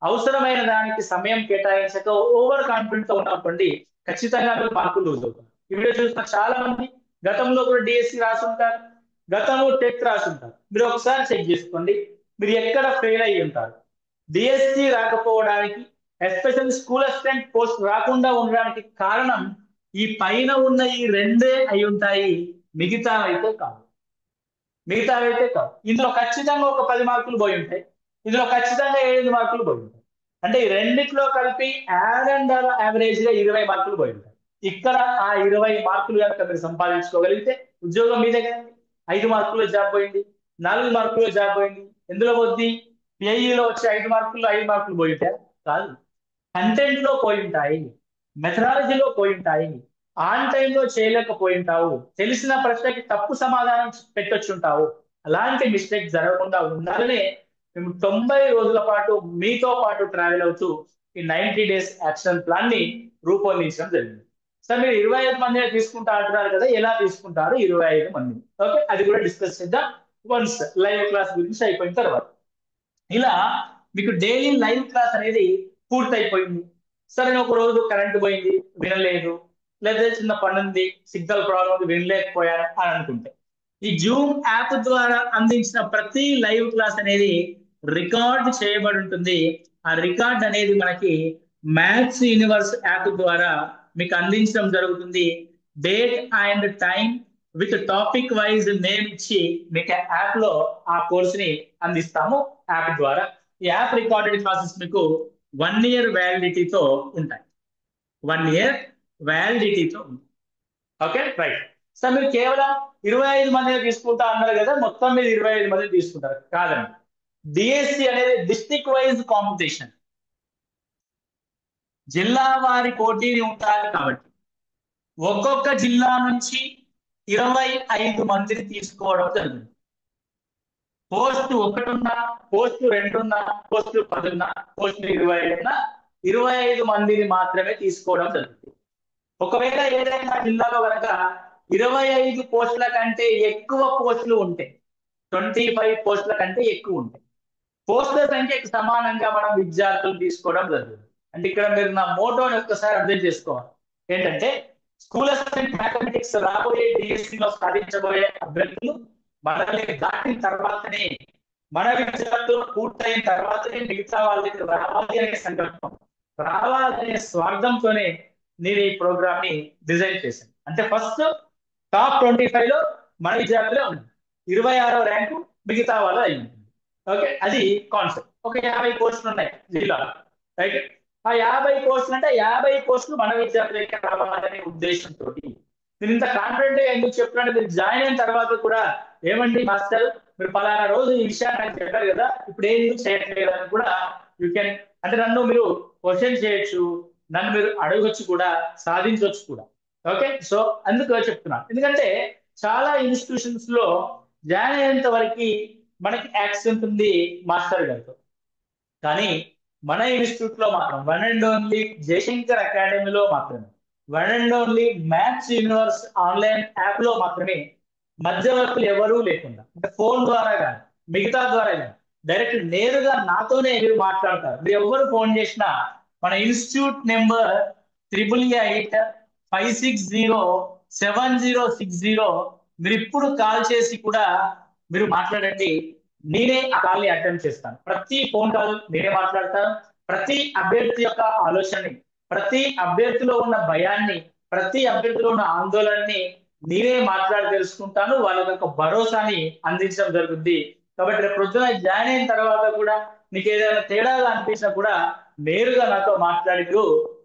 అవసరమైన దానికి సమయం కేటాయించక ఓవర్ కాన్ఫిడెంట్ తో ఉన్నప్పండి ఖచ్చితంగా మార్కులు లూజ్ అవుతారు. ఈ వీడియో చూసిన చాలా మంది గతంలో కూడా డిఎస్సి రాసుంటారు, గతంలో టెట్ రాసుంటారు. మీరు ఒకసారి చెక్ చేసుకోండి, మీరు ఎక్కడ ఫెయిల్ అయ్యి ఉంటారు. డిఎస్సి రాకపోవడానికి, ఎస్పెషల్ స్కూల్ అసిస్టెంట్ పోస్ట్ రాకుండా ఉండడానికి కారణం ఈ పైన ఉన్న ఈ రెండే అయి ఉంటాయి, మిగతా అయితే కాదు. ఇందులో ఖచ్చితంగా ఒక 10 మార్కులు పోయి ఉంటాయి, ఇందులో ఖచ్చితంగా 7 మార్కులు పోయి ఉంటాయి. అంటే ఈ రెండిట్లో కలిపి యావరేజ్ గా 20 మార్కులు పోయి ఉంటాయి. ఇక్కడ ఆ 20 మార్కులు కనుక మీరు సంపాదించుకోగలిగితే ఉద్యోగం మీ దగ్గర. 5 మార్కుల్లో జాబ్ పోయింది, 4 మార్కుల్లో జాబ్ పోయింది, ఎందులో పోద్ది? పిఐఈలో వచ్చే 5 మార్కుల్లో 5 మార్కులు పోయి ఉంటాయి కాదు, కంటెంట్ లో పోయి ఉంటాయి, మెథడాలజీలో పోయి ఉంటాయి, ఆన్ టైంలో చేయలేకపోయి ఉంటావు, తెలిసిన ప్రశ్నకి తప్పు సమాధానం పెట్టొచ్చుంటావు. అలాంటి మిస్టేక్ జరగకుండా ఉండాలనే మేము 90 రోజుల పాటు మీతో పాటు ట్రావెల్ అవుతూ ఈ 90 days యాక్షన్ ప్లాన్ ని రూపొందించడం జరిగింది. సార్ మీరు 25 మంది తీసుకుంటా అంటున్నారు కదా, ఎలా తీసుకుంటారు 25 మంది? ఓకే, అది కూడా డిస్కస్ చేద్దాం వన్స్ లైవ్ క్లాస్ గురించి అయిపోయిన తర్వాత. ఇలా మీకు డైలీ లైవ్ క్లాస్ అనేది పూర్తయిపోయింది. సరే, ఒక రోజు కరెంట్ పోయింది వినలేదు, లేదా చిన్న పని ఉంది, సిగ్నల్ ప్రాబ్లం ఉంది వినలేకపోయాను అని అనుకుంటే ఈ జూమ్ యాప్ ద్వారా అందించిన ప్రతి లైవ్ క్లాస్ అనేది రికార్డ్ చేయబడి ఉంటుంది. ఆ రికార్డ్ అనేది మనకి మ్యాథ్స్ యూనివర్స్ యాప్ ద్వారా మీకు అందించడం జరుగుతుంది. Date and time with topic wise name ఇచ్చి మీకు యాప్ లో ఆ కోర్స్ ని అందిస్తాము యాప్ ద్వారా. ఈ యాప్ రికార్డెడ్ క్లాసెస్ మీకు 1 year వ్యాలిడిటీతో ఉంటాయి. 1 year వ్యాలిడిటీతో ఉంటాయి. Okay right. సార్ మీరు కేవలం 25 మంది తీసుకుంటా అన్నారు కదా, మొత్తం మీద 25 మంది తీసుకుంటారు కాదండి. డిఎస్సి అనేది డిస్ట్రిక్ట్ వైజ్ కాంపిటీషన్, జిల్లా వారి పోటీని ఉంటారు కాబట్టి ఒక్కొక్క జిల్లా నుంచి 25 మందిని తీసుకోవడం జరుగుతుంది. పోస్ట్ 1 ఉన్నా, పోస్ట్ 2 ఉన్నా, పోస్ట్ 10 ఉన్నా, పోస్ట్ 25 ఉన్నా 25 మందిని మాత్రమే తీసుకోవడం జరుగుతుంది. ఒకవేళ ఏదైనా జిల్లాలో కనుక 25 పోస్టుల కంటే ఎక్కువ పోస్టులు ఉంటే, 25 పోస్టుల కంటే ఎక్కువ ఉంటాయి, పోస్టుల సంఖ్యకు సమానంగా మనం విద్యార్థులు తీసుకోవడం జరుగుతుంది. అంటే ఇక్కడ మీరు నా మోటోని ఒక్కసారి అర్థం చేసుకోవాలి. ఏంటంటే స్కూల్ అసిస్టెంట్ మ్యాథమెటిక్స్ రాబోయే డిఎస్సి లో సాధించబోయే అభ్యర్థులు మనల్ని దాటిన తర్వాతనే, మన విద్యార్థులు పూర్తయిన తర్వాతనే మిగతా వాళ్ళకి రావాలి అనే సంకల్పం, రావాలనే స్వార్థంతోనే నేను ఈ ప్రోగ్రామ్ ని డిజైన్ చేశాను. అంటే ఫస్ట్ టాప్ 25 లో మన విద్యార్థులే ఉంది, 26వ ర్యాంకు మిగతా వాళ్ళు అయింది. ఓకే, అది కాన్సెప్ట్. ఒక 50 పోస్టులు ఉన్నాయి జిల్లాలో, రైట్. ఆ 50 పోస్టులు అంటే 50 పోస్టులు మన విద్యార్థులకే రావాలనే ఉద్దేశంతో నేను ఇంత కాన్ఫిడెంట్ గా ఎందుకు చెప్తున్నాను, మీరు జాయిన్ అయిన తర్వాత కూడా ఏమండి మాస్టర్ మీరు పలానా రోజు ఈ విషయాన్ని నాకు చెప్పారు కదా, ఇప్పుడు ఏం చేయట్లేదు అని కూడా యూ కెన్, అంటే నన్ను మీరు క్వశ్చన్ చేయొచ్చు, నన్ను మీరు అడగొచ్చు కూడా, సాధించవచ్చు కూడా. ఓకే, సో అందుకు చెప్తున్నాను. ఎందుకంటే చాలా ఇన్స్టిట్యూషన్స్ లో జాయిన్ అయ్యేంత వరకు మనకి యాక్సెస్ ఉంటుంది మాస్టర్ గారితో, కానీ మన ఇన్స్టిట్యూట్ లో మాత్రం వన్ అండ్ ఓన్లీ జయశంకర్ అకాడమీలో మాత్రమే, one and only maths universe online app లో మాత్రమే మధ్యవర్తులు ఎవరూ లేకుండా, అంటే ఫోన్ ద్వారా కానీ మిగతా ద్వారా కానీ డైరెక్ట్ నేరుగా నాతోనే మీరు మాట్లాడతారు. మీరు ఎవరు ఫోన్ చేసినా మన ఇన్స్టిట్యూట్ నెంబర్ 888-560-7060, మీరు ఇప్పుడు కాల్ చేసి కూడా మీరు మాట్లాడండి, నేనే ఆ కాల్ ని అటెండ్ చేస్తాను. ప్రతి ఫోన్ కాల్ నేనే మాట్లాడతాను. ప్రతి అభ్యర్థి యొక్క ఆలోచనని, ప్రతి అభ్యర్థిలో ఉన్న భయాన్ని, ప్రతి అభ్యర్థిలో ఉన్న ఆందోళనని నేనే మాట్లాడి తెలుసుకుంటాను, వాళ్ళ యొక్క భరోసాని అందించడం జరుగుద్ది. కాబట్టి రేపు పొద్దున జాయిన్ అయిన తర్వాత కూడా నీకు ఏదైనా తేడాగా అనిపించినా కూడా నేరుగా నాతో మాట్లాడి మీరు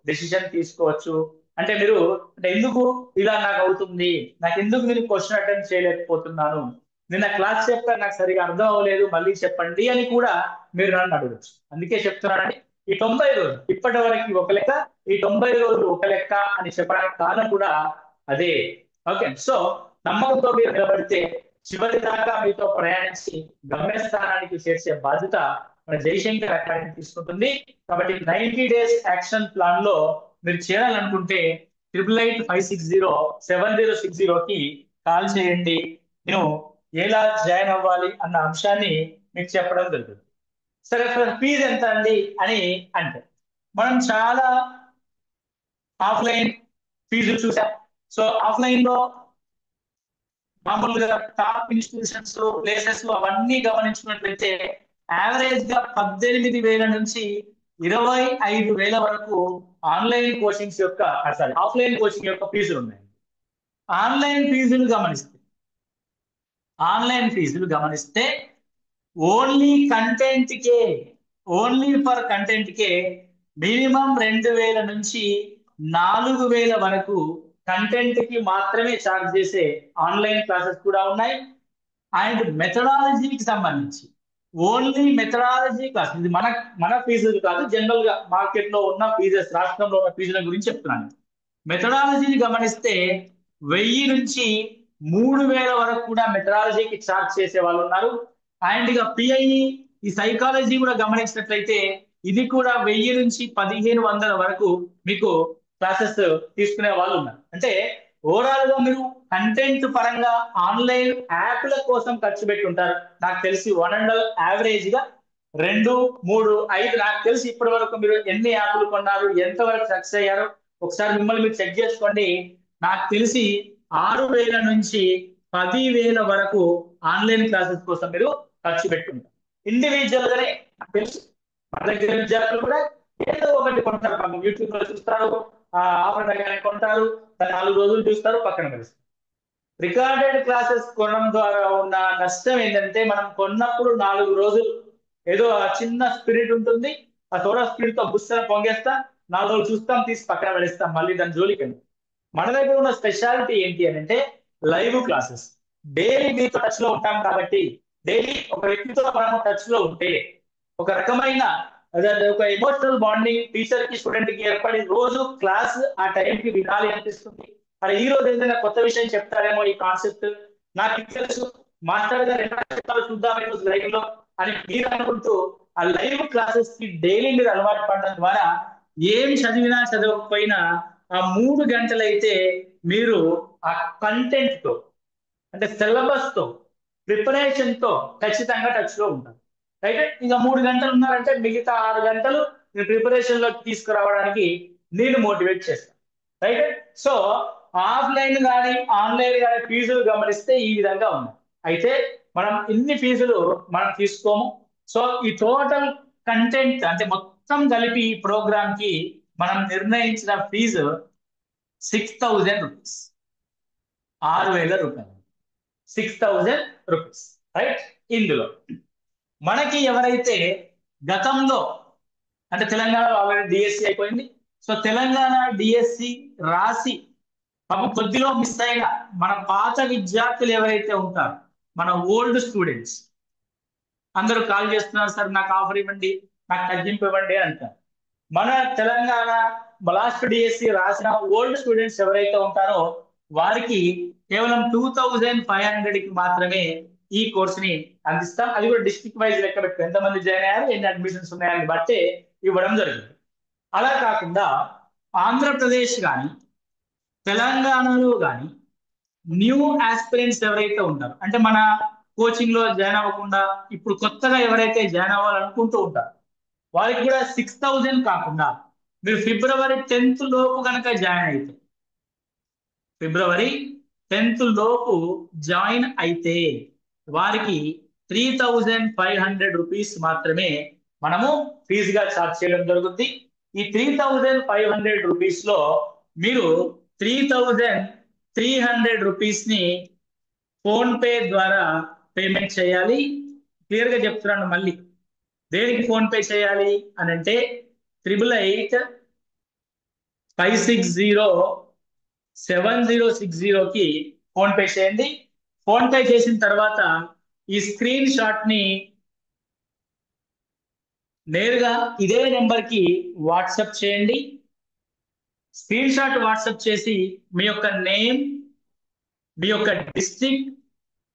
డెసిషన్ తీసుకోవచ్చు. అంటే మీరు, అంటే ఎందుకు ఇలా నాకు అవుతుంది, నాకు ఎందుకు నేను క్వశ్చన్ అటెండ్ చేయలేకపోతున్నాను, నిన్న క్లాస్ చెప్పారు నాకు సరిగా అర్థం అవ్వలేదు మళ్ళీ చెప్పండి అని కూడా మీరు నన్ను అడగచ్చు. అందుకే చెప్తున్నానండి, ఈ 90 రోజులు ఇప్పటి వరకు ఒక లెక్క, ఈ 90 రోజులు ఒక లెక్క అని చెప్పడానికి కారణం కూడా అదే. ఓకే, సో నమ్మకంతో మీరు నిలబడితే చివరి దాకా మీతో ప్రయాణించి గమ్యస్థానానికి చేర్చే బాధ్యత మన జయశంకర్ అకాడమీ తీసుకుంటుంది. కాబట్టి 90 days యాక్షన్ ప్లాన్ లో మీరు చేరాలనుకుంటే 8885607060కి కాల్ చేయండి. నేను ఎలా జాయిన్ అవ్వాలి అన్న అంశాన్ని మీకు చెప్పడం జరుగుతుంది. సరే, ఫీజు ఎంత అండి అని అంటే, మనం చాలా ఆఫ్లైన్ ఫీజులు చూసాం. సో ఆఫ్లైన్ లో మామూలుగా టాప్ ఇన్స్టిట్యూషన్స్ ప్లేసెస్ అవన్నీ గమనించుకున్నట్లయితే యావరేజ్ గా 18,000 నుంచి 25,000 వరకు ఆన్లైన్ కోచింగ్స్ యొక్క, సారీ ఆఫ్లైన్ కోచింగ్ యొక్క ఫీజులు ఉన్నాయి. ఆన్లైన్ ఫీజులు గమనిస్తే, ఆన్లైన్ ఫీజులు గమనిస్తే only content K, only for content K minimum 2,000 నుంచి 4,000 వరకు కంటెంట్ కి మాత్రమే చార్జ్ చేసే ఆన్లైన్ క్లాసెస్ కూడా ఉన్నాయి. అండ్ మెథడాలజీకి సంబంధించి ఓన్లీ మెథడాలజీ క్లాస్, ఇది మన మన ఫీజులు కాదు, జనరల్ గా మార్కెట్ లో ఉన్న ఫీజెస్, రాష్ట్రంలో ఉన్న ఫీజుల గురించి చెప్తున్నాను. మెథడాలజీని గమనిస్తే 1000 నుంచి 3,000 వరకు కూడా మెథడాలజీకి ఛార్జ్ చేసే వాళ్ళు ఉన్నారు. అండ్ ఇక పిఐఈ, ఈ సైకాలజీ కూడా గమనించినట్లయితే ఇది కూడా 1000 నుంచి 1,500 వరకు మీకు క్లాసెస్ తీసుకునే వాళ్ళు ఉన్నారు. అంటే ఓవరాల్ గా మీరు కంటెంట్ పరంగా ఆన్లైన్ యాప్ల కోసం ఖర్చు పెట్టి ఉంటారు. నాకు తెలిసి వన్ అండ్ యావరేజ్ గా 2, 3, 5, నాకు తెలిసి ఇప్పటి వరకు మీరు ఎన్ని యాప్లు కొన్నారు, ఎంత వరకు సక్సెస్ అయ్యారు, ఒకసారి మిమ్మల్ని మీరు చెక్ చేసుకోండి. నాకు తెలిసి 6,000 నుంచి 10,000 వరకు ఆన్లైన్ క్లాసెస్ కోసం మీరు ఖర్చు పెట్టుకుంటారు. ఇండివిజువల్ గానే నాకు తెలుసు, మన దగ్గర విద్యార్థులు కూడా ఏదో ఒకటి కొంటారు. యూట్యూబ్ లో చూస్తారు, ఆఫర్ దగ్గర కొంటారు, దాన్ని 4 రోజులు చూస్తారు, పక్కన పెడతారు. రికార్డెడ్ క్లాసెస్ కొనడం ద్వారా ఉన్న నష్టం ఏంటంటే, మనం కొన్నప్పుడు 4 రోజులు ఏదో ఆ చిన్న స్పిరిట్ ఉంటుంది, ఆ సోడా స్పిరిట్ తో బుస్సని పొంగేస్తాం, 4 రోజులు చూస్తాం, తీసి పక్కన పడేస్తాం, మళ్ళీ దాని జోలికి వెళ్ళాం. మన దగ్గర ఉన్న స్పెషాలిటీ ఏంటి అని అంటే లైవ్ క్లాసెస్. డైలీ మీతో టచ్ లో ఉంటాం కాబట్టి, డైలీ ఒక వ్యక్తితో మనం టచ్ లో ఉంటే ఒక రకమైన ఒక ఎమోషనల్ బాండింగ్ టీచర్ కి స్టూడెంట్ కి ఏర్పడి రోజు క్లాస్ ఆ టైంకి వినాలి అనిపిస్తుంది. మరి ఈ రోజు ఏదైనా కొత్త విషయం చెప్తారేమో, ఈ కాన్సెప్ట్ నాకు ఇది తెలుసు, మాస్టర్ గారు ఎలా చెప్తారో చూద్దాం ఈరోజు లైవ్ లో అని మీరు అనుకుంటూ ఆ లైవ్ క్లాసెస్ కి డైలీ మీరు అలవాటు పడడం ద్వారా ఏం చదివినా చదవకపోయినా ఆ 3 గంటలైతే మీరు ఆ కంటెంట్ తో, అంటే సిలబస్ తో, ప్రిపరేషన్ తో ఖచ్చితంగా టచ్ లో ఉంటారు. రైట్. ఇంకా 3 గంటలు ఉన్నారంటే మిగతా 6 గంటలు మీ ప్రిపరేషన్ లోకి తీసుకురావడానికి నేను మోటివేట్ చేస్తాను. రైట్. సో ఆఫ్లైన్ కానీ ఆన్లైన్ కానీ ఫీజులు గమనిస్తే ఈ విధంగా ఉన్నాయి. అయితే మనం ఇన్ని ఫీజులు మనం తీసుకోము. సో ఈ టోటల్ కంటెంట్ అంటే మొత్తం కలిపి ఈ ప్రోగ్రామ్ కి మనం నిర్ణయించిన ఫీజు 6,000 రూపీస్, 6,000 రూపాయలు, 6,000 రూపీస్. రైట్. ఇందులో మనకి ఎవరైతే గతంలో, అంటే తెలంగాణలో ఆల్రెడీ డిఎస్సి అయిపోయింది, సో తెలంగాణ డిఎస్సి రాసి పాపం కొద్దిలో మిస్ అయిన మన పాత విద్యార్థులు ఎవరైతే ఉంటారో, మన ఓల్డ్ స్టూడెంట్స్ అందరూ కాల్ చేస్తున్నారు, సార్ నాకు ఆఫర్ ఇవ్వండి, నాకు తగ్గింపు ఇవ్వండి అంటారు. మన తెలంగాణ లాస్ట్ డిఎస్సి రాసిన ఓల్డ్ స్టూడెంట్స్ ఎవరైతే ఉంటారో వారికి కేవలం 2,500 కి మాత్రమే ఈ కోర్సుని అందిస్తాం. అది కూడా డిస్ట్రిక్ట్ వైజ్ లెక్క పెట్టుకో, ఎంతమంది జాయిన్ అయ్యారు, ఎన్ని అడ్మిషన్స్ ఉన్నాయని బట్టి ఇవ్వడం జరుగుతుంది. అలా కాకుండా ఆంధ్రప్రదేశ్ కానీ తెలంగాణలో కానీ న్యూ ఆస్పిరెంట్స్ ఎవరైతే ఉంటారో, అంటే మన కోచింగ్ లో జాయిన్ అవ్వకుండా ఇప్పుడు కొత్తగా ఎవరైతే జాయిన్ అవ్వాలనుకుంటూ ఉంటారో వారికి కూడా 6,000 కాకుండా మీరు ఫిబ్రవరి 10th లోపు కనుక జాయిన్ అయితే, ఫిబ్రవరి 10th లోపు జాయిన్ అయితే వారికి 3,500 రూపీస్ మాత్రమే మనము ఫీజుగా ఛార్జ్ చేయడం జరుగుతుంది. ఈ 3,500 రూపీస్ లో మీరు 3,300 రూపీస్ ని ఫోన్ పే ద్వారా పేమెంట్ చేయాలి. క్లియర్ గా చెప్తున్నాను మళ్ళీ, దేనికి ఫోన్ పే చేయాలి అని అంటే 8885607060కి ఫోన్ పే చేయండి. ఫోన్ పే చేసిన తర్వాత ఈ స్క్రీన్ షాట్ ని నేరుగా ఇదే నెంబర్ కి వాట్సాప్ చేయండి. స్క్రీన్ షాట్ వాట్సాప్ చేసి మీ యొక్క నేమ్, మీ యొక్క డిస్ట్రిక్ట్,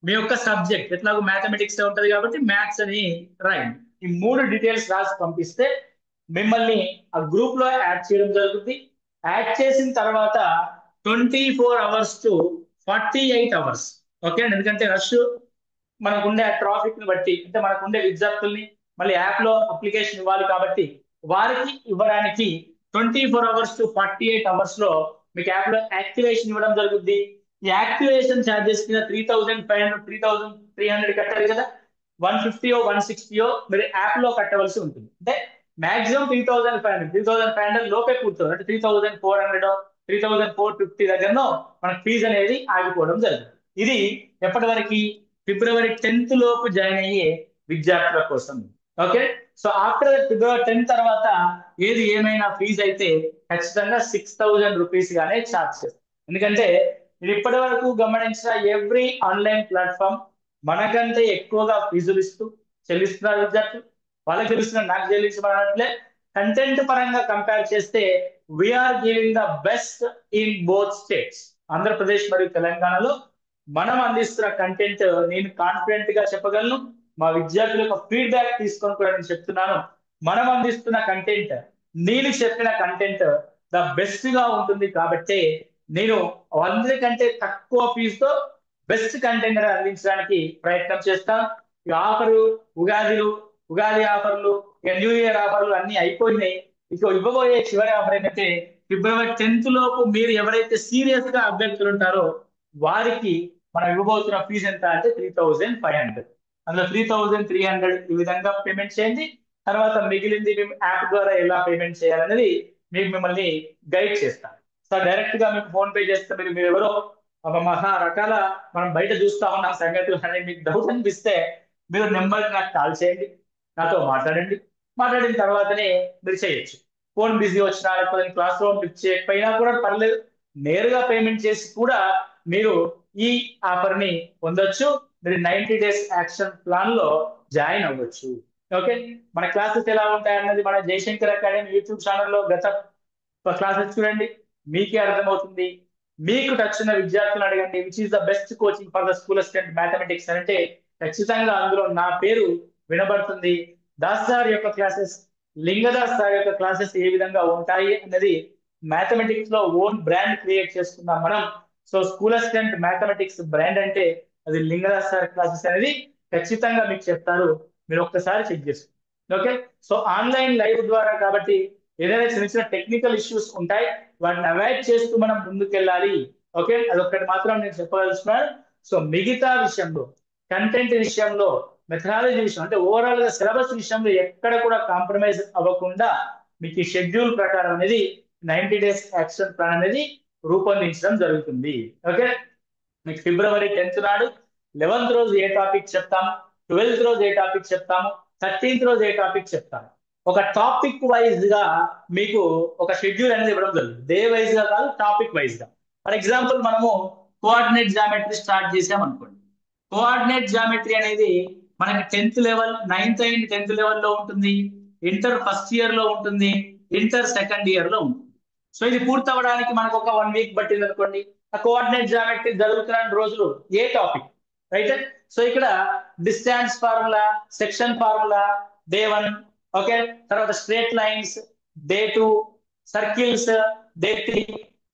మీ యొక్క సబ్జెక్ట్, ఎట్లాగో మ్యాథమెటిక్స్ ఉంటది కాబట్టి మ్యాథ్స్ అని రాయండి. ఈ 3 డీటెయిల్స్ రాసి పంపిస్తే మిమ్మల్ని ఆ గ్రూప్ లో యాడ్ చేయడం జరుగుతుంది. యాడ్ చేసిన తర్వాత 24 hours to 48 hours, ఓకే. ఎందుకంటే రష్ మనకుండే ట్రాఫిక్ ని బట్టి, అంటే మనకుండే విద్యార్థుల్ని మళ్ళీ యాప్ లో అప్లికేషన్ ఇవ్వాలి కాబట్టి వారికి ఇవ్వడానికి 24 hours to 48 hours లో మీకు యాప్ లో యాక్టివేషన్ ఇవ్వడం జరుగుతుంది. ఈ యాక్టివేషన్ ఛార్జెస్ కింద 3,500 3,300 కట్టాలి కదా, 150 160 మీరు యాప్ లో కట్టవలసి ఉంటుంది. అంటే మాక్సిమం 3,500 లోపే కూర్చోదు, అంటే 3,400 3,450 దగ్గరలో మనకు ఫీజు అనేది ఆగిపోవడం జరుగుతుంది. ఇది ఎప్పటి వరకు? ఫిబ్రవరి 10th లోపు జాయిన్ అయ్యే విద్యార్థుల కోసం. ఓకే. సో ఆఫ్టర్ ఫిబ్రవరి 10 తర్వాత ఏది ఏమైనా ఫీజు అయితే ఖచ్చితంగా 6,000 రూపీస్ గానే ఛార్జ్ చేస్తారు. ఎందుకంటే ఇది ఇప్పటి వరకు గమనించిన ఎవ్రీ ఆన్లైన్ ప్లాట్ఫామ్ మనకంటే ఎక్కువగా ఫీజులు చెల్లిస్తున్నారు విద్యార్థులు. వాళ్ళకి తెలుస్తున్నారు, నాకు చెల్లించబడట్లే. కంటెంట్ పరంగా కంపేర్ చేస్తే we are giving the best in both states, Andhra Pradesh మరియు తెలంగాణలో మనం అందిస్తున్న కంటెంట్ నేను కాన్ఫిడెంట్ గా చెప్పగలను. మా విద్యార్థుల యొక్క ఫీడ్బ్యాక్ తీసుకొని కూడా నేను చెప్తున్నాను, మనం అందిస్తున్న కంటెంట్, నేను చెప్పిన కంటెంట్ ద బెస్ట్ గా ఉంటుంది. కాబట్టి నేను అందరికంటే తక్కువ ఫీజుతో బెస్ట్ కంటెంట్ అందించడానికి ప్రయత్నం చేస్తాను. ఈ ఆఫరు, ఉగాది ఆఫర్లు, న్యూ ఇయర్ ఆఫర్లు అన్ని అయిపోయినాయి. ఇక ఇవ్వబోయే చివరి ఆఫర్ ఏంటంటే ఫిబ్రవరి 10th లోపు మీరు ఎవరైతే సీరియస్ గా అభ్యర్థులు ఉంటారో వారికి మనం ఇవ్వబోతున్న ఫీజు ఎంత అంటే 3500. అందులో 3300 ఈ విధంగా పేమెంట్ చేయండి. తర్వాత మిగిలింది మేము యాప్ ద్వారా ఎలా పేమెంట్ చేయాలనేది మీకు మిమ్మల్ని గైడ్ చేస్తాను. సో డైరెక్ట్ గా మీకు ఫోన్ పే చేస్తే మీరు ఎవరో ఒక మహా రకాల మనం బయట చూస్తా ఉన్నాం సంగతులు అని మీకు డౌట్ అనిపిస్తే మీరు నెంబర్ నాకు కాల్ చేయండి, నాతో మాట్లాడండి. మాట్లాడిన తర్వాతనే మీరు చేయొచ్చు. ఫోన్ బిజీ వచ్చినా లేకపోతే క్లాస్ రూమ్ లిఫ్ట్ చేయకపోయినా కూడా పర్లేదు, నేరుగా పేమెంట్ చేసి కూడా మీరు ఈ ఆఫర్ ని పొందొచ్చు. మీరు 90 డేస్ యాక్షన్ ప్లాన్ లో జాయిన్ అవ్వచ్చు. ఓకే, మన క్లాసెస్ ఎలా ఉంటాయన్నది మన జయశంకర్ అకాడమీ యూట్యూబ్ ఛానల్లో గత క్లాసెస్ చూడండి, మీకే అర్థమవుతుంది. మీకు టచ్ ఉన్న విద్యార్థులను అడగండి which is the best coaching for the school assistant mathematics అంటే ఖచ్చితంగా అందులో నా పేరు వినబడుతుంది. దాస్ సార్ యొక్క క్లాసెస్, లింగదాస్ సార్ యొక్క క్లాసెస్ ఏ విధంగా ఉంటాయి అన్నది మ్యాథమెటిక్స్ లో ఓన్ బ్రాండ్ క్రియేట్ చేసుకున్నాం మనం. So school assistant mathematics brand అంటే అది లింగదాస్ సార్ క్లాసెస్ అనేది ఖచ్చితంగా మీకు చెప్తారు. మీరు ఒక్కసారి చెక్ చేసుకోండి. ఓకే, సో ఆన్లైన్ లైవ్ ద్వారా కాబట్టి ఏదైనా చిన్న చిన్న టెక్నికల్ ఇష్యూస్ ఉంటాయి, వాటిని అవాయిడ్ చేస్తూ మనం ముందుకెళ్ళాలి. ఓకే, అదొక్కటి మాత్రం నేను చెప్పదలుచుకున్నాను. సో మిగతా విషయంలో, కంటెంట్ విషయంలో, మెథడాలజీ విషయం అంటే ఓవరాల్ గా సిలబస్ విషయంలో ఎక్కడ కూడా కాంప్రమైజ్ అవ్వకుండా మీకు ఈ షెడ్యూల్ ప్రకారం అనేది 90 డేస్ యాక్షన్ ప్లాన్ అనేది రూపొందించడం జరుగుతుంది. ఓకే, మీకు ఫిబ్రవరి 10th నాడు 11th రోజు ఏ టాపిక్ చెప్తాము, 12th రోజు ఏ టాపిక్ చెప్తాము, 13th రోజు ఏ టాపిక్ చెప్తాము. ఒక టాపిక్ వైజ్ గా మీకు ఒక షెడ్యూల్ అనేది ఇవ్వడం జరుగుతుంది. డే వైజ్ గా కాదు, టాపిక్ వైజ్ గా. ఫర్ ఎగ్జాంపుల్ మనము కోఆర్డినేట్ జామెట్రీ స్టార్ట్ చేసాం అనుకోండి. కోఆర్డినేట్ జామెట్రీ అనేది మనకి 10th level, 9th and 10th లెవెల్లో ఉంటుంది, ఇంటర్ ఫస్ట్ ఇయర్ లో ఉంటుంది, ఇంటర్ సెకండ్ ఇయర్ లో ఉంటుంది. సో ఇది పూర్తి అవ్వడానికి మనకు ఒక 1 వీక్ పట్టింది అనుకోండి. ఆ కోఆర్డినేట్ జామెట్రీ జరుగుతున్న రోజులు ఏ టాపిక్, రైట్? సో ఇక్కడ distance formula, section formula day 1, okay, తర్వాత straight lines day 2, circles day 3,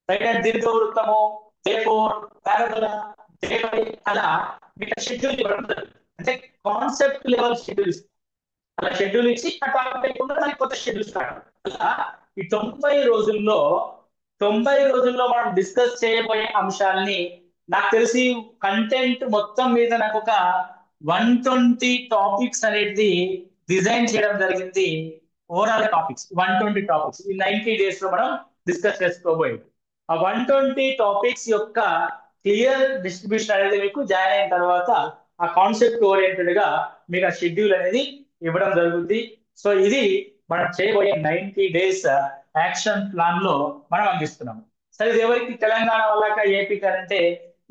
right, దీర్ఘవృత్తము డే 4, పారాబోలా డే 5, అలా మీకు షెడ్యూల్ ఇవ్వడం జరుగుతుంది. అంటే కాన్సెప్ట్ లెవెల్ షెడ్యూల్స్ అలా షెడ్యూల్ ఇచ్చి ఆ టాపిక్ అయిపోకుండా దానికి కొత్త షెడ్యూల్ స్టార్ట్. అలా ఈ 90 రోజుల్లో మనం డిస్కస్ చేయబోయే అంశాలని నాకు తెలిసి కంటెంట్ మొత్తం మీద నాకు ఒక 120 టాపిక్స్ అనేది డిజైన్ చేయడం జరిగింది. ఓవరాల్ టాపిక్స్ 120 టాపిక్స్ ఈ 90 డేస్ లో మనం డిస్కస్ చేసుకోబోయేది. ఆ 120 టాపిక్స్ యొక్క క్లియర్ డిస్ట్రిబ్యూషన్ అనేది మీకు జాయిన్ అయిన తర్వాత ఆ కాన్సెప్ట్ ఓరియంటెడ్ గా మీకు ఆ షెడ్యూల్ అనేది ఇవ్వడం జరుగుతుంది. సో ఇది మనం చేయబోయే 90 డేస్ యాక్షన్ ప్లాన్ లో మనం అందిస్తున్నాం. సరే, ఇది ఎవరికి? తెలంగాణ వాళ్ళక, ఏపీ అంటే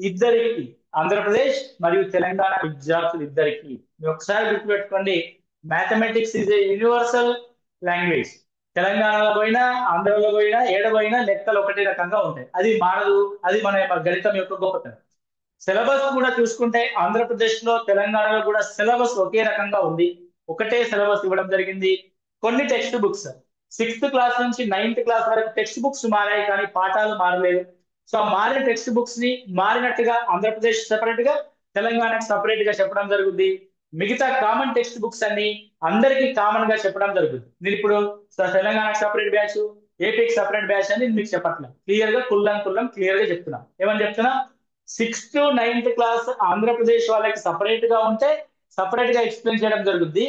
ఇద్దరికి, ఆంధ్రప్రదేశ్ మరియు తెలంగాణ విద్యార్థులు ఇద్దరికి. మీరు ఒకసారి గుర్తుపెట్టుకోండి, mathematics is a universal language. తెలంగాణలో పోయినా, ఆంధ్రలో పోయినా, ఏడపోయినా లెక్కలు ఒకటే రకంగా ఉంటాయి. అది మారదు. అది మన గణితం యొక్క గొప్పతనం. సిలబస్ కూడా చూసుకుంటే ఆంధ్రప్రదేశ్ లో, తెలంగాణలో కూడా సిలబస్ ఒకే రకంగా ఉంది. ఒకటే సిలబస్ ఇవ్వడం జరిగింది. కొన్ని టెక్స్ట్ బుక్స్ 6th క్లాస్ నుంచి 9th క్లాస్ వరకు టెక్స్ట్ బుక్స్ మారాయి, కానీ పాఠాలు మారలేదు. సో ఆ మారిన టెక్స్ట్ బుక్స్ ని మారినట్టుగా ఆంధ్రప్రదేశ్ సెపరేట్ గా, తెలంగాణకు సపరేట్ గా చెప్పడం జరుగుతుంది. మిగతా కామన్ టెక్స్ట్ బుక్స్ అన్ని అందరికీ కామన్ గా చెప్పడం జరుగుతుంది. నేను ఇప్పుడు తెలంగాణకు సపరేట్ బ్యాచ్, ఏపీకి సపరేట్ బ్యాచ్ అని మీకు చెప్పట్లేదు. క్లియర్ గా కుల్లం క్లియర్ గా చెప్తున్నా. ఏమని చెప్తున్నా? 6th to 9th class Andhra Pradesh వాళ్ళకి సపరేట్ గా ఉంటే సపరేట్ గా ఎక్స్ప్లెయిన్ చేయడం జరుగుతుంది.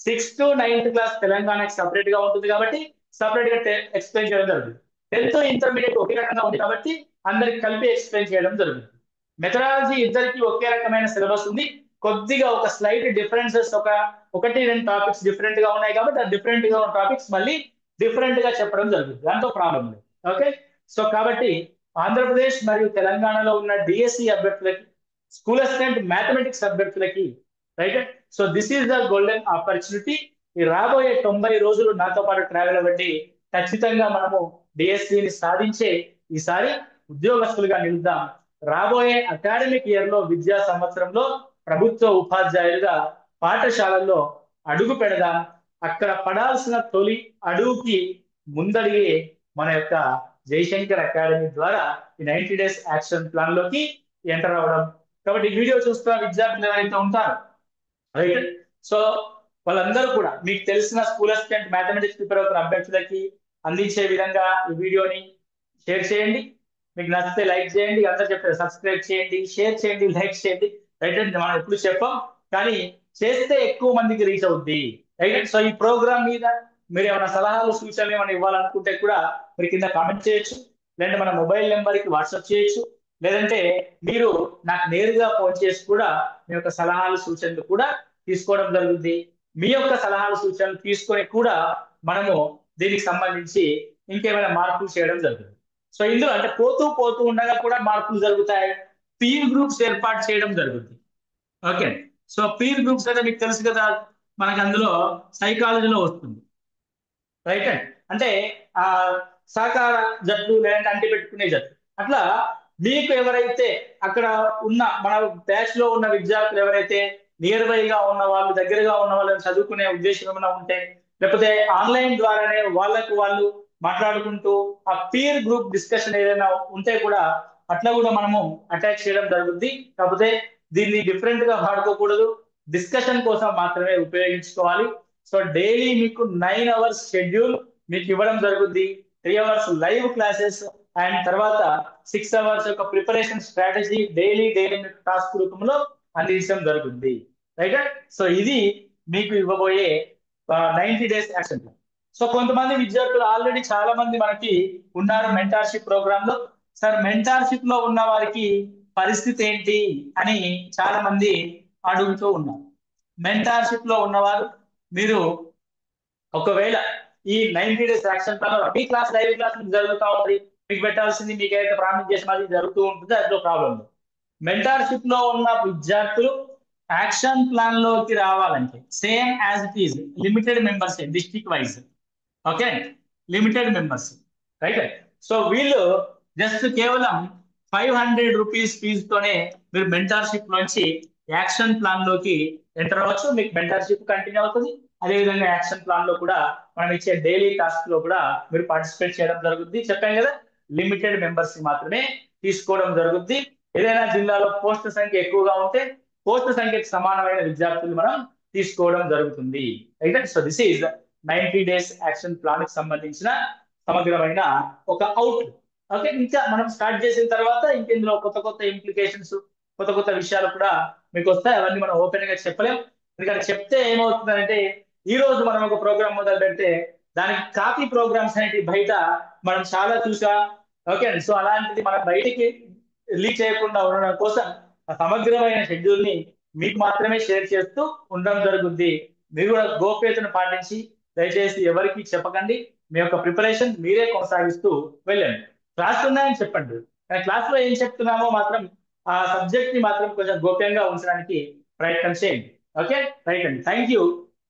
6th to 9th క్లాస్ తెలంగాణకి సపరేట్ గా ఉంటుంది కాబట్టి సపరేట్ గా ఎక్స్ప్లెయిన్ చేయడం జరుగుతుంది. 10th ఇంటర్మీడియట్ ఒకే రకంగా ఉంది కాబట్టి అందరికి కలిపి ఎక్స్ప్లెయిన్ చేయడం జరుగుతుంది. మెథడాలజీ ఇద్దరికి ఒకే రకమైన సిలబస్ ఉంది. కొద్దిగా ఒక స్లైట్ డిఫరెన్సెస్, ఒకటి రెండు టాపిక్స్ డిఫరెంట్ గా ఉన్నాయి కాబట్టి ఆ డిఫరెంట్ గా ఉన్న టాపిక్స్ మళ్ళీ డిఫరెంట్ గా చెప్పడం జరుగుతుంది. దాంతో ప్రాబ్లం లేదు. ఓకే, సో కాబట్టి ఆంధ్రప్రదేశ్ మరియు తెలంగాణలో ఉన్న డిఎస్సి అభ్యర్థులకి, స్కూల్ అసిస్టెంట్ మ్యాథమెటిక్స్ అభ్యర్థులకి, right, so this is the golden opportunity. ఈ రాబోయే 90 రోజులు నాతో పాటు ట్రావెల్ అవ్వండి. ఖచ్చితంగా మనము డిఎస్సిని సాధించే ఈసారి ఉద్యోగస్తులుగా నిలుద్దాం. రాబోయే అకాడమిక్ ఇయర్ లో, విద్యా సంవత్సరంలో ప్రభుత్వ ఉపాధ్యాయులుగా పాఠశాలల్లో అడుగు పెడదాం. అక్కడ పడాల్సిన తొలి అడుగుకి ముందడిగే మన యొక్క జయశంకర్ అకాడమీ ద్వారా ఈ 90 డేస్ యాక్షన్ ప్లాన్ లోకి ఎంటర్ అవ్వడం. కాబట్టి ఈ వీడియో చూస్తున్న విద్యార్థులు ఎవరైతే ఉంటారో, రైట్, సో వాళ్ళందరూ కూడా మీకు తెలిసిన స్కూల్ అసిస్టెంట్ మ్యాథమెటిక్స్ ప్రిపేర్ అవుతున్న అభ్యర్థులకి అందించే విధంగా ఈ వీడియోని షేర్ చేయండి. మీకు నచ్చితే లైక్ చేయండి, అందరు చెప్పారు సబ్స్క్రైబ్ చేయండి, షేర్ చేయండి, లైక్ చేయండి. రైట్ అండి, మనం ఎప్పుడు చెప్పాం కానీ చేస్తే ఎక్కువ మందికి రీచ్ అవుద్ది. రైట్. సో ఈ ప్రోగ్రామ్ మీద మీరు ఏమైనా సలహాలు సూచనలు ఏమైనా ఇవ్వాలనుకుంటే కూడా మీరు కింద కామెంట్ చేయొచ్చు, లేదంటే మన మొబైల్ నెంబర్కి వాట్సాప్ చేయొచ్చు, లేదంటే మీరు నాకు నేరుగా ఫోన్ చేసి కూడా మీ యొక్క సలహాలు సూచనలు కూడా తీసుకోవడం జరుగుతుంది. మీ యొక్క సలహాలు సూచనలు తీసుకొని కూడా మనము దీనికి సంబంధించి ఇంకేమైనా మార్పులు చేయడం జరుగుతుంది. సో ఇందులో అంటే పోతూ పోతూ ఉండగా కూడా మార్పులు జరుగుతాయి. పీర్ గ్రూప్స్ ఏర్పాటు చేయడం జరుగుతుంది. ఓకే. సో పీర్ గ్రూప్స్ అంటే మీకు తెలుసు కదా, మనకి అందులో సైకాలజీలో వస్తుంది. రైట్ అండ్ అంటే ఆ సహకార జట్లు లేదంటే అంటి పెట్టుకునే జట్లు అట్లా మీకు ఎవరైతే అక్కడ ఉన్న మన బ్యాచ్ లో ఉన్న విద్యార్థులు ఎవరైతే నియర్ బై గా ఉన్న వాళ్ళు, దగ్గరగా ఉన్న వాళ్ళని చదువుకునే ఉద్దేశం ఏమైనా ఉంటే, లేకపోతే ఆన్లైన్ ద్వారానే వాళ్ళకు వాళ్ళు మాట్లాడుకుంటూ ఆ పీర్ గ్రూప్ డిస్కషన్ ఏదైనా ఉంటే కూడా అట్లా కూడా మనము అటాచ్ చేయడం జరుగుద్ది. కాకపోతే దీన్ని డిఫరెంట్ గా వాడుకోకూడదు, డిస్కషన్ కోసం మాత్రమే ఉపయోగించుకోవాలి. సో డైలీ మీకు 9 అవర్స్ షెడ్యూల్ మీకు ఇవ్వడం జరుగుద్ది. 3 అవర్స్ లైవ్ క్లాసెస్ అండ్ తర్వాత 6 అవర్స్ యొక్క ప్రిపరేషన్ స్ట్రాటజీ డైలీ డైలీ మీకు టాస్క్ రూపంలో అందించడం జరుగుతుంది. రైట్. సో ఇది మీకు ఇవ్వబోయే 90 డేస్ యాక్షన్ ప్లాన్. సో కొంతమంది విద్యార్థులు ఆల్రెడీ చాలా మంది మనకి ఉన్నారు మెంటార్షిప్ ప్రోగ్రామ్ లో. సార్ మెంటార్షిప్ లో ఉన్న వారికి పరిస్థితి ఏంటి అని చాలా మంది అడుగుతూ ఉన్నారు. మెంటార్షిప్ లో ఉన్నవారు మీరు ఒకవేళ ఈ 90 డేస్ యాక్షన్ ప్లాన్ మీ క్లాస్ లైవ్ క్లాస్ జరుగుతూ ఉంటుంది, మీకు పెట్టాల్సింది మీకు ఏదైతే ప్రామిస్ చేసిన అది జరుగుతూ ఉంటుంది, అందులో ప్రాబ్లం లేదు. మెంటార్షిప్ లో ఉన్న విద్యార్థులు యాక్షన్ ప్లాన్ లోకి రావాలంటే same as it is limited members district wise. Okay. Limited members. Right. So వీళ్ళు జస్ట్ కేవలం 500 రూపీస్ ఫీజుతోనే మీరు మెంటార్షిప్ నుంచి యాక్షన్ ప్లాన్ లోకి ఎంటర్ అవ్వచ్చు. మీకు మెంటార్షిప్ కంటిన్యూ అవుతుంది. అదేవిధంగా యాక్షన్ ప్లాన్ లో కూడా మనం ఇచ్చే డైలీ టాస్క్ లో కూడా మీరు పార్టిసిపేట్ చేయడం జరుగుతుంది. చెప్పాం కదా, లిమిటెడ్ మెంబర్స్ మాత్రమే తీసుకోవడం జరుగుతుంది. ఏదైనా జిల్లాలో పోస్ట్ సంఖ్య ఎక్కువగా ఉంటే పోస్ట్ సంఖ్యకు సమానమైన విద్యార్థులు మనం తీసుకోవడం జరుగుతుంది. అయితే so this is 90 days action plan కి సంబంధించిన సమగ్రమైన ఒక అవుట్. ఓకే. ఇంకా మనం స్టార్ట్ చేసిన తర్వాత ఇందులో కొత్త కొత్త ఇంప్లికేషన్స్, కొత్త కొత్త విషయాలు కూడా మీకు వస్తాయి. అవన్నీ మనం ఓపెన్ గా చెప్పలేం, ఎందుకంటే చెప్తే ఏమవుతుందంటే ఈ రోజు మనం ఒక ప్రోగ్రామ్ మొదలు పెడితే దానికి కాపీ ప్రోగ్రామ్స్ అనేవి బయట మనం చాలా చూసా. ఓకే అండి. సో అలాంటిది మనం బయటికి రిలీజ్ చేయకుండా ఉండడం కోసం ఆ సమగ్రమైన షెడ్యూల్ ని మీకు మాత్రమే షేర్ చేస్తూ ఉండడం జరుగుద్ది. మీరు కూడా గోప్యతను పాటించి దయచేసి ఎవరికి చెప్పకండి. మీ యొక్క ప్రిపరేషన్ మీరే కొనసాగిస్తూ వెళ్ళండి. క్లాస్ ఉన్నాయని చెప్పండి, కానీ క్లాస్ లో ఏం చెప్తున్నామో మాత్రం ఆ సబ్జెక్ట్ ని మాత్రం కొంచెం గోప్యంగా ఉంచడానికి ప్రయత్నం చేయండి. ఓకే. రైట్ అండి. Thank you.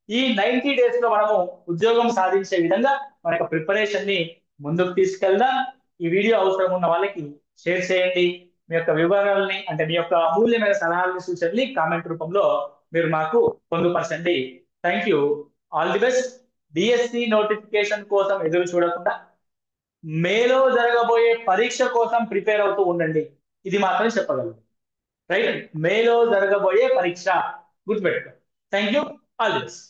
ఈ 90 డేస్ లో మనము ఉద్యోగం సాధించే విధంగా మన యొక్క ప్రిపరేషన్ ని ముందుకు తీసుకెళ్దాం. ఈ వీడియో అవసరం ఉన్న వాళ్ళకి షేర్ చేయండి. మీ యొక్క వివరాలని అంటే మీ యొక్క అమూల్యమైన సలహాలని సూచనని కామెంట్ రూపంలో మీరు మాకు పొందుపరచండి. Thank you. All the best. DSC notification కోసం ఎదురు చూడకుండా మేలో జరగబోయే పరీక్ష కోసం ప్రిపేర్ అవుతూ ఉండండి. ఇది మాత్రం చెప్పగలను. రైట్. మేలో జరగబోయే పరీక్ష గుర్తుపెట్టుకో. Thank you. All the best.